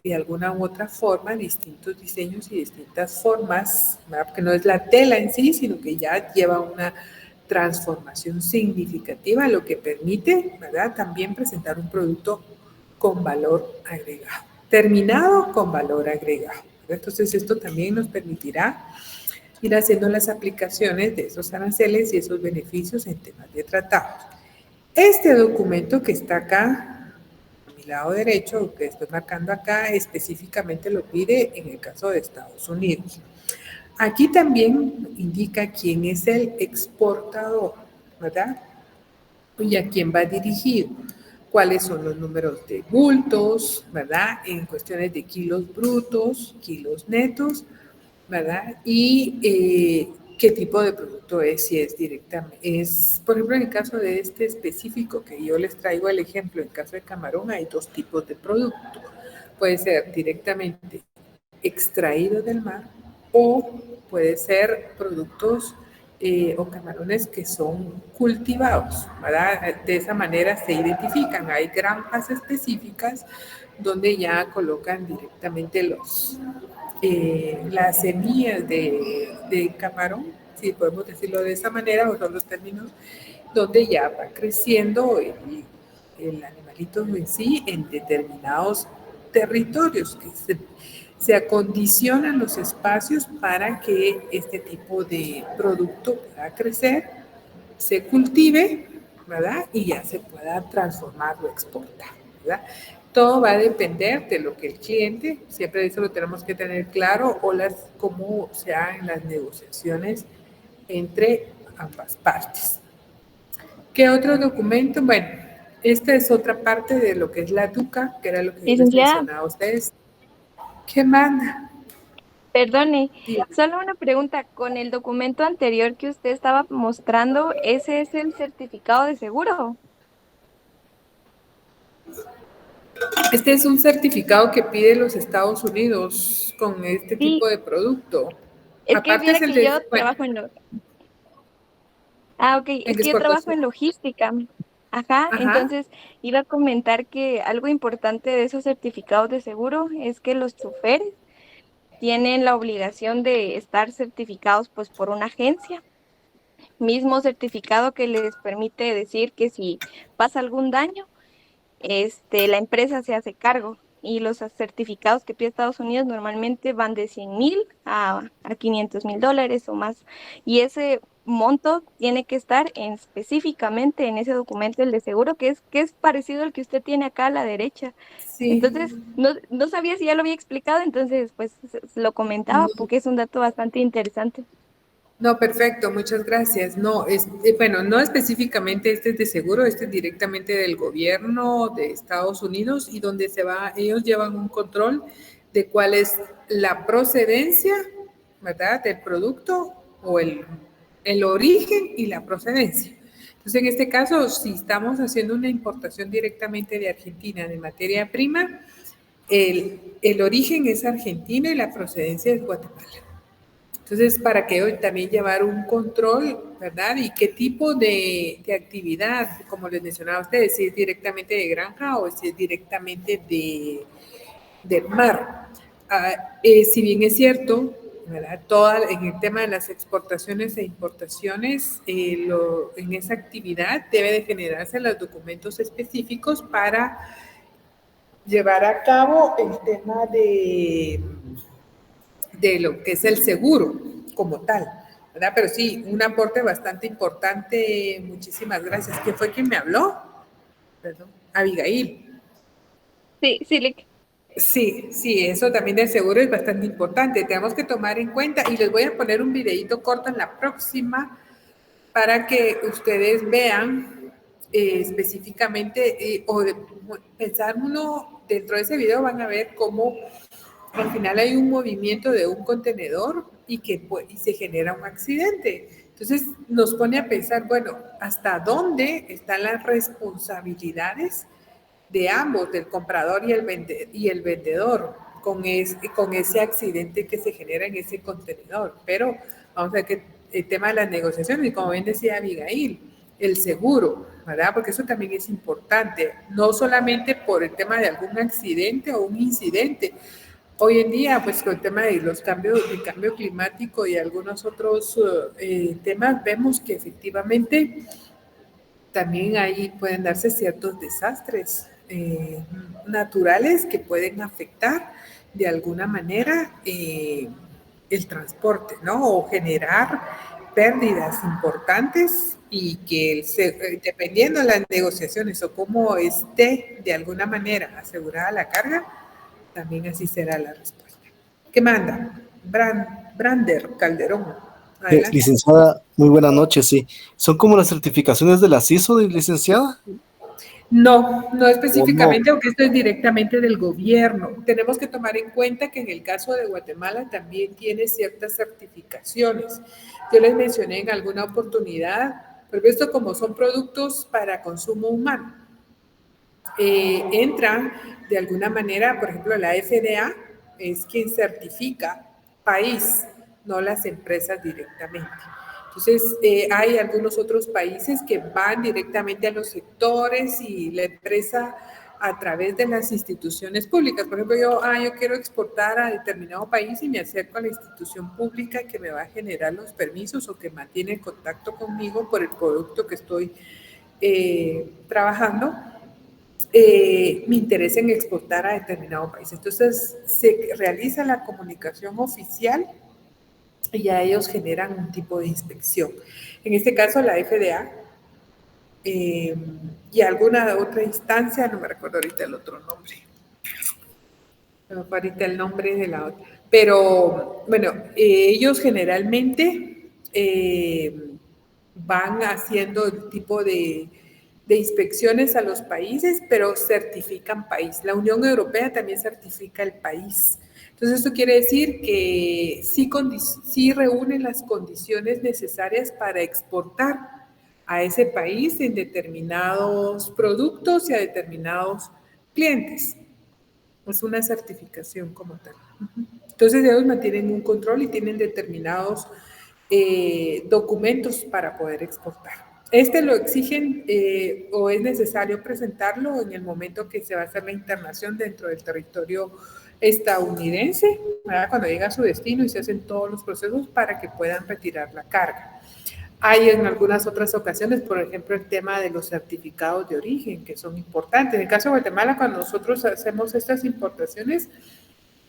de alguna u otra forma distintos diseños y distintas formas, ¿verdad? Porque no es la tela en sí, sino que ya lleva una transformación significativa, lo que permite, ¿verdad?, también presentar un producto con valor agregado, terminado con valor agregado. Entonces, esto también nos permitirá ir haciendo las aplicaciones de esos aranceles y esos beneficios en temas de tratados. Este documento que está acá, a mi lado derecho, que estoy marcando acá, específicamente lo pide en el caso de Estados Unidos. Aquí también indica quién es el exportador, ¿verdad? Y a quién va dirigido. Cuáles son los números de bultos, ¿verdad? En cuestiones de kilos brutos, kilos netos, ¿verdad? Y qué tipo de producto es, si es directamente, por ejemplo, en el caso de este específico que yo les traigo el ejemplo, en el caso de camarón hay dos tipos de producto. Puede ser directamente extraído del mar o puede ser productos o camarones que son cultivados, ¿verdad? De esa manera se identifican. Hay granjas específicas donde ya colocan directamente las semillas de camarón, si podemos decirlo de esa manera, o son los términos, donde ya va creciendo el animalito en sí en determinados territorios, que se acondicionan los espacios para que este tipo de producto pueda crecer, se cultive, ¿verdad? Y ya se pueda transformar o exportar, ¿verdad? Todo va a depender de lo que el cliente, siempre eso lo tenemos que tener claro, o cómo se hagan las negociaciones entre ambas partes. ¿Qué otro documento? Bueno, esta es otra parte de lo que es la DUCA, que era lo que yo les Licenciada, mencionaba a ustedes. ¿Qué manda? perdone, Dígame. solo una pregunta. Con el documento anterior que usted estaba mostrando, ¿ese es el certificado de seguro? Este es un certificado que pide los Estados Unidos con este Sí, tipo de producto. es que Aparte viera es el que yo de, bueno, trabajo Ah, ok, ¿en es qué que yo trabajo exportación? en logística. Ajá, Ajá, entonces iba a comentar que algo importante de esos certificados de seguro es que los choferes tienen la obligación de estar certificados pues por una agencia, mismo certificado que les permite decir que si pasa algún daño, la empresa se hace cargo. Y los certificados que pide Estados Unidos normalmente van de 100,000 a 500,000 dólares o más. Y ese monto tiene que estar específicamente en ese documento, el de seguro, que es parecido al que usted tiene acá a la derecha. sí. Entonces, no sabía si ya lo había explicado, entonces pues lo comentaba No, porque es un dato bastante interesante. no, perfecto, muchas gracias. No, bueno, no específicamente este es de seguro, este es directamente del gobierno de Estados Unidos y donde ellos llevan un control de cuál es la procedencia, ¿verdad? Del producto o el origen y la procedencia. Entonces, en este caso, si estamos haciendo una importación directamente de Argentina de materia prima, el origen es Argentina y la procedencia es Guatemala. Entonces, para que hoy también llevar un control, ¿verdad? Y qué tipo de actividad, como les mencionaba a ustedes, si es directamente de granja o si es directamente del mar. Si bien es cierto, ¿verdad? En el tema de las exportaciones e importaciones, en esa actividad debe de generarse los documentos específicos para llevar a cabo el tema de lo que es el seguro como tal, ¿verdad? Pero sí, un aporte bastante importante. Muchísimas gracias. ¿Quién fue quien me habló? Perdón. Abigail. Sí, sí, Sí, sí, eso también del seguro es bastante importante. Tenemos que tomar en cuenta y les voy a poner un videito corto en la próxima para que ustedes vean específicamente pensar uno dentro de ese video van a ver cómo al final hay un movimiento de un contenedor y se genera un accidente. Entonces nos pone a pensar, bueno, ¿hasta dónde están las responsabilidades de ambos, del comprador y el vendedor, con ese accidente que se genera en ese contenedor? Pero vamos a ver que el tema de las negociaciones, y como bien decía Abigail, el seguro, ¿verdad? Porque eso también es importante, no solamente por el tema de algún accidente o un incidente. Hoy en día, pues con el tema de los cambios, del cambio climático y algunos otros temas, vemos que efectivamente también ahí pueden darse ciertos desastres naturales que pueden afectar de alguna manera el transporte, ¿no? O generar pérdidas importantes y que dependiendo de las negociaciones o cómo esté de alguna manera asegurada la carga, también así será la respuesta. ¿Qué manda? Brander Calderón. Adelante. Licenciada, muy buenas noches, sí. ¿Son como las certificaciones de la CISO, licenciada? No, no ¿O no? específicamente, aunque esto es directamente del gobierno. Tenemos que tomar en cuenta que en el caso de Guatemala también tiene ciertas certificaciones. Yo les mencioné en alguna oportunidad, pero esto como son productos para consumo humano, entran de alguna manera, por ejemplo, la FDA es quien certifica país, no las empresas directamente. Entonces, hay algunos otros países que van directamente a los sectores y la empresa a través de las instituciones públicas. Por ejemplo, yo quiero exportar a determinado país y me acerco a la institución pública que me va a generar los permisos o que mantiene el contacto conmigo por el producto que estoy trabajando me interesa en exportar a determinado país. Entonces, se realiza la comunicación oficial y ya ellos generan un tipo de inspección. En este caso, la FDA y alguna otra instancia, no me recuerdo ahorita el otro nombre, no me acuerdo ahorita el nombre de la otra, pero bueno, ellos generalmente van haciendo el tipo de inspecciones a los países, pero certifican país. La Unión Europea también certifica el país. Entonces, esto quiere decir que sí reúnen las condiciones necesarias para exportar a ese país en determinados productos y a determinados clientes. Es una certificación como tal. Entonces, ellos mantienen un control y tienen determinados documentos para poder exportar. Este lo exigen o es necesario presentarlo en el momento que se va a hacer la internación dentro del territorio estadounidense, ¿verdad? Cuando llega a su destino y se hacen todos los procesos para que puedan retirar la carga. Hay en algunas otras ocasiones, por ejemplo, el tema de los certificados de origen, que son importantes. En el caso de Guatemala, cuando nosotros hacemos estas importaciones,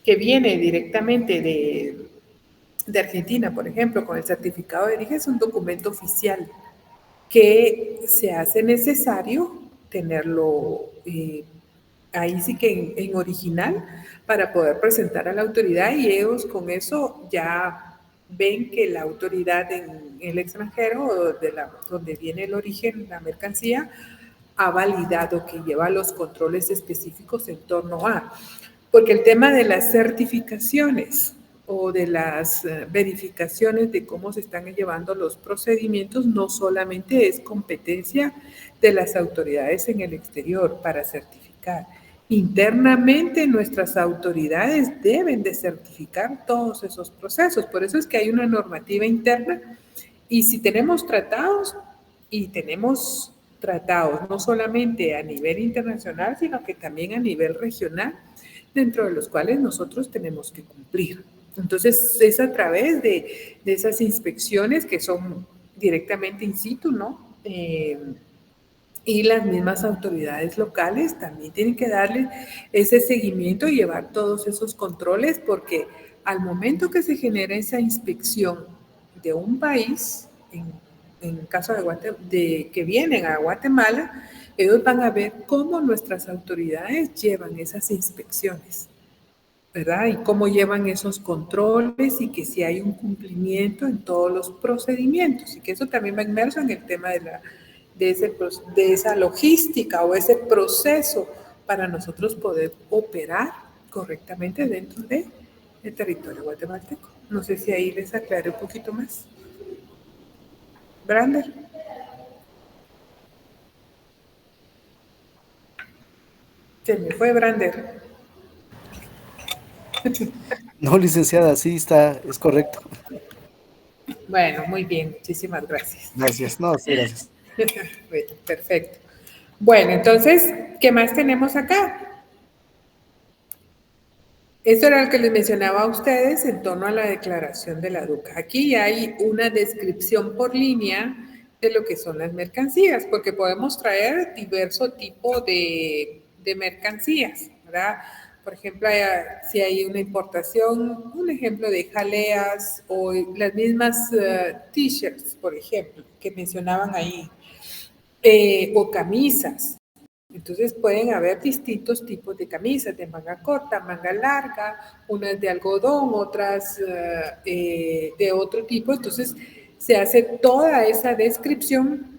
que viene directamente de Argentina, por ejemplo, con el certificado de origen, es un documento oficial que se hace necesario tenerlo ahí sí que en original para poder presentar a la autoridad y ellos con eso ya ven que la autoridad en el extranjero o donde viene el origen, la mercancía, ha validado que lleva los controles específicos en torno a. Porque el tema de las certificaciones o de las verificaciones de cómo se están llevando los procedimientos no solamente es competencia de las autoridades en el exterior para certificar. Internamente nuestras autoridades deben de certificar todos esos procesos. Por eso es que hay una normativa interna y si tenemos tratados y tenemos tratados no solamente a nivel internacional, sino que también a nivel regional, dentro de los cuales nosotros tenemos que cumplir. Entonces, es a través de esas inspecciones que son directamente in situ, ¿no? Y las mismas autoridades locales también tienen que darle ese seguimiento y llevar todos esos controles, porque al momento que se genera esa inspección de un país, en caso de que vienen a Guatemala, ellos van a ver cómo nuestras autoridades llevan esas inspecciones, ¿verdad? Y cómo llevan esos controles y que si hay un cumplimiento en todos los procedimientos y que eso también va inmerso en el tema de esa logística o ese proceso para nosotros poder operar correctamente dentro del territorio guatemalteco. No sé si ahí les aclaré un poquito más. Brander. Se me fue Brander. No, licenciada, sí está, es correcto. Bueno, muy bien, muchísimas gracias. Gracias, no, sí, gracias. Bueno, perfecto. Bueno, entonces, ¿qué más tenemos acá? Esto era lo que les mencionaba a ustedes en torno a la declaración de la DUCA. Aquí hay una descripción por línea de lo que son las mercancías, porque podemos traer diverso tipo de mercancías, ¿verdad? Por ejemplo, si hay una importación, un ejemplo de jaleas o las mismas t-shirts, por ejemplo, que mencionaban ahí, o camisas. Entonces pueden haber distintos tipos de camisas, de manga corta, manga larga, unas de algodón, otras de otro tipo. Entonces se hace toda esa descripción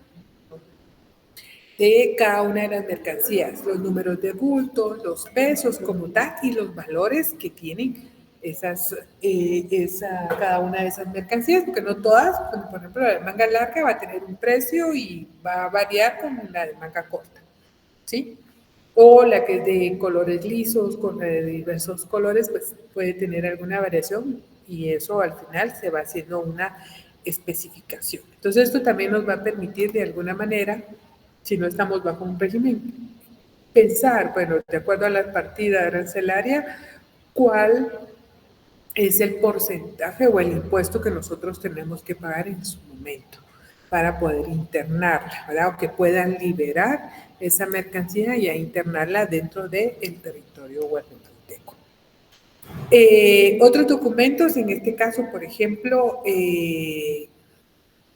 de cada una de las mercancías, los números de bulto, los pesos como tal y los valores que tienen cada una de esas mercancías, porque no todas, por ejemplo, la de manga larga va a tener un precio y va a variar con la de manga corta, ¿sí? O la que es de colores lisos, con diversos colores, pues puede tener alguna variación y eso al final se va haciendo una especificación. Entonces esto también nos va a permitir de alguna manera, si no estamos bajo un régimen, pensar, bueno, de acuerdo a la partida arancelaria, cuál es el porcentaje o el impuesto que nosotros tenemos que pagar en su momento. para poder internarla, ¿verdad? O que puedan liberar esa mercancía y a internarla dentro del territorio guatemalteco. Otros documentos, en este caso, por ejemplo,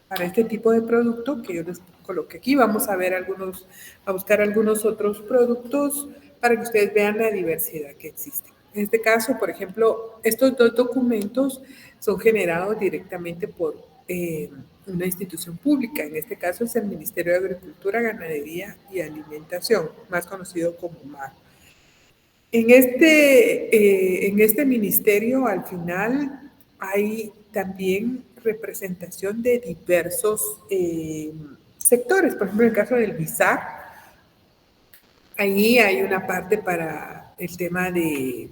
para este tipo de producto que yo les coloqué aquí, vamos a ver a buscar algunos otros productos para que ustedes vean la diversidad que existe. En este caso, por ejemplo, estos dos documentos son generados directamente por una institución pública. En este caso es el Ministerio de Agricultura, Ganadería y Alimentación, más conocido como MAG. En este ministerio, al final, hay también representación de diversos sectores. Por ejemplo, en el caso del BISAR, ahí hay una parte para el tema de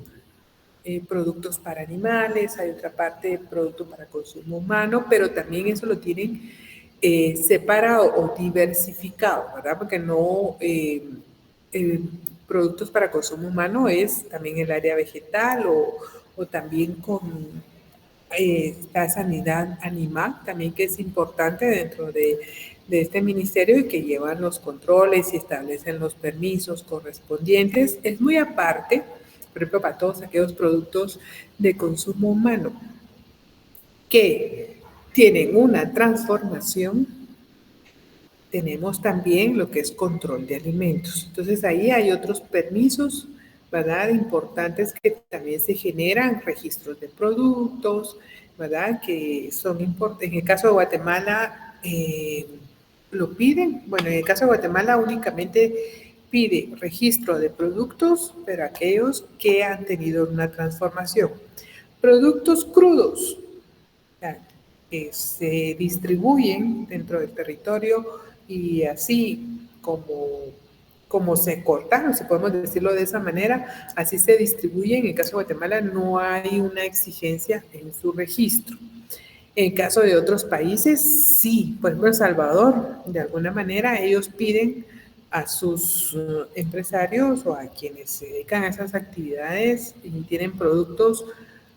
productos para animales, hay otra parte de productos para consumo humano, pero también eso lo tienen separado o diversificado, ¿verdad? Porque no, productos para consumo humano es también el área vegetal o también con la sanidad animal, también que es importante dentro de este ministerio y que llevan los controles y establecen los permisos correspondientes. Es muy aparte, por ejemplo, para todos aquellos productos de consumo humano que tienen una transformación, tenemos también lo que es control de alimentos. Entonces ahí hay otros permisos, ¿verdad? Importantes que también se generan, registros de productos, ¿verdad? Que son importantes. En el caso de Guatemala lo piden. Bueno, en el caso de Guatemala únicamente pide registro de productos, pero aquellos que han tenido una transformación. Productos crudos, que se distribuyen dentro del territorio y así como se cortaron, si podemos decirlo de esa manera, así se distribuyen. En el caso de Guatemala no hay una exigencia en su registro. En el caso de otros países, sí. Por ejemplo, El Salvador, de alguna manera, ellos piden a sus empresarios o a quienes se dedican a esas actividades y tienen productos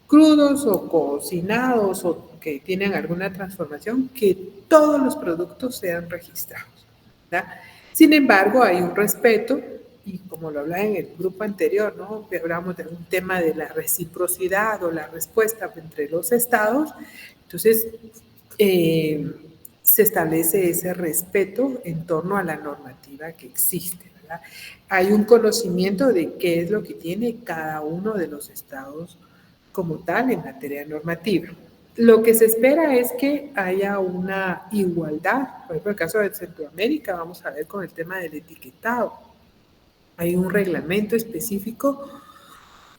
crudos o cocinados o que tienen alguna transformación, que todos los productos sean registrados, ¿verdad? Sin embargo, hay un respeto, y como lo hablaba en el grupo anterior, ¿no? Hablamos de un tema de la reciprocidad o la respuesta entre los estados. Entonces, se establece ese respeto en torno a la normativa que existe, ¿verdad? Hay un conocimiento de qué es lo que tiene cada uno de los estados como tal en materia normativa. Lo que se espera es que haya una igualdad. Por ejemplo, en el caso de Centroamérica, vamos a ver con el tema del etiquetado. Hay un reglamento específico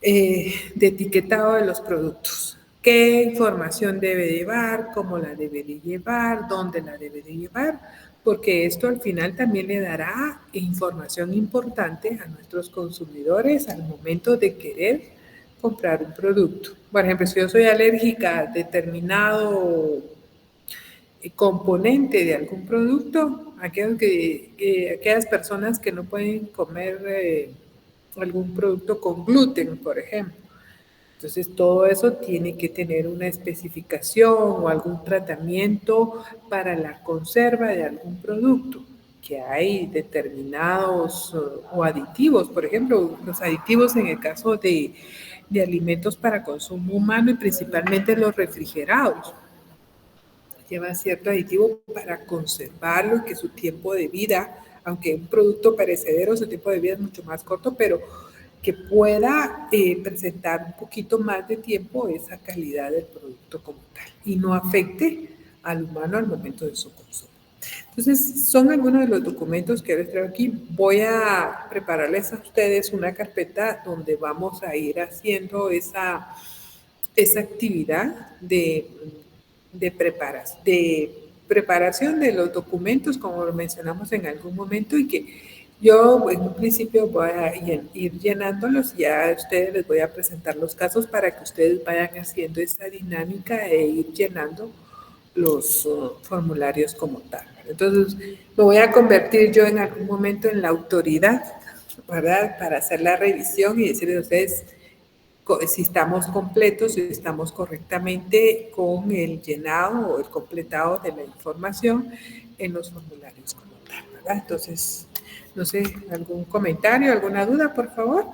de etiquetado de los productos. ¿Qué información debe llevar? ¿Cómo la debe de llevar? ¿Dónde la debe de llevar? Porque esto al final también le dará información importante a nuestros consumidores al momento de querer comprar un producto. Por ejemplo, si yo soy alérgica a determinado componente de algún producto, aquellas personas que no pueden comer algún producto con gluten, por ejemplo. Entonces, todo eso tiene que tener una especificación o algún tratamiento para la conserva de algún producto, que hay determinados o aditivos, por ejemplo, los aditivos en el caso de alimentos para consumo humano y principalmente los refrigerados. Lleva cierto aditivo para conservarlo y que su tiempo de vida, aunque un producto perecedero, su tiempo de vida es mucho más corto, pero que pueda presentar un poquito más de tiempo esa calidad del producto como tal y no afecte al humano al momento de su consumo. Entonces, son algunos de los documentos que les traigo aquí. Voy a prepararles a ustedes una carpeta donde vamos a ir haciendo esa actividad de preparación de los documentos, como lo mencionamos en algún momento, y que yo en un principio voy a ir llenándolos y ya a ustedes les voy a presentar los casos para que ustedes vayan haciendo esa dinámica e ir llenando los formularios como tal. Entonces, me voy a convertir yo en algún momento en la autoridad, ¿verdad? Para hacer la revisión y decirles a ustedes, si estamos completos, si estamos correctamente con el llenado o el completado de la información en los formularios como tal, ¿verdad? Entonces, no sé, ¿algún comentario, alguna duda, por favor,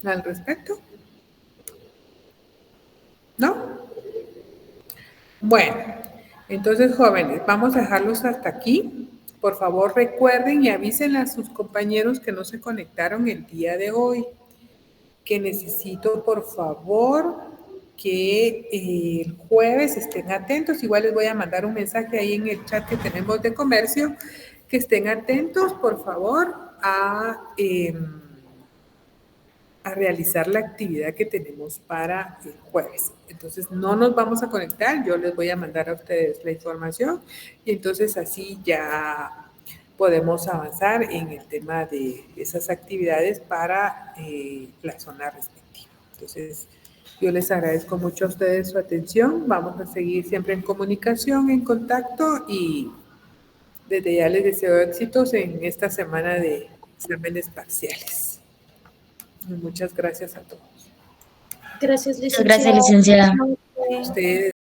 al respecto? ¿No? Bueno, entonces, jóvenes, vamos a dejarlos hasta aquí. Por favor, recuerden y avisen a sus compañeros que no se conectaron el día de hoy, que necesito, por favor, que el jueves estén atentos. Igual les voy a mandar un mensaje ahí en el chat que tenemos de comercio, que estén atentos, por favor, a realizar la actividad que tenemos para el jueves. Entonces, no nos vamos a conectar, yo les voy a mandar a ustedes la información y entonces así ya podemos avanzar en el tema de esas actividades para la zona respectiva. Entonces, yo les agradezco mucho a ustedes su atención, vamos a seguir siempre en comunicación, en contacto y desde ya les deseo éxitos en esta semana de exámenes parciales. Muchas gracias a todos. Gracias, Muchas gracias, licenciada. licenciada. Ustedes.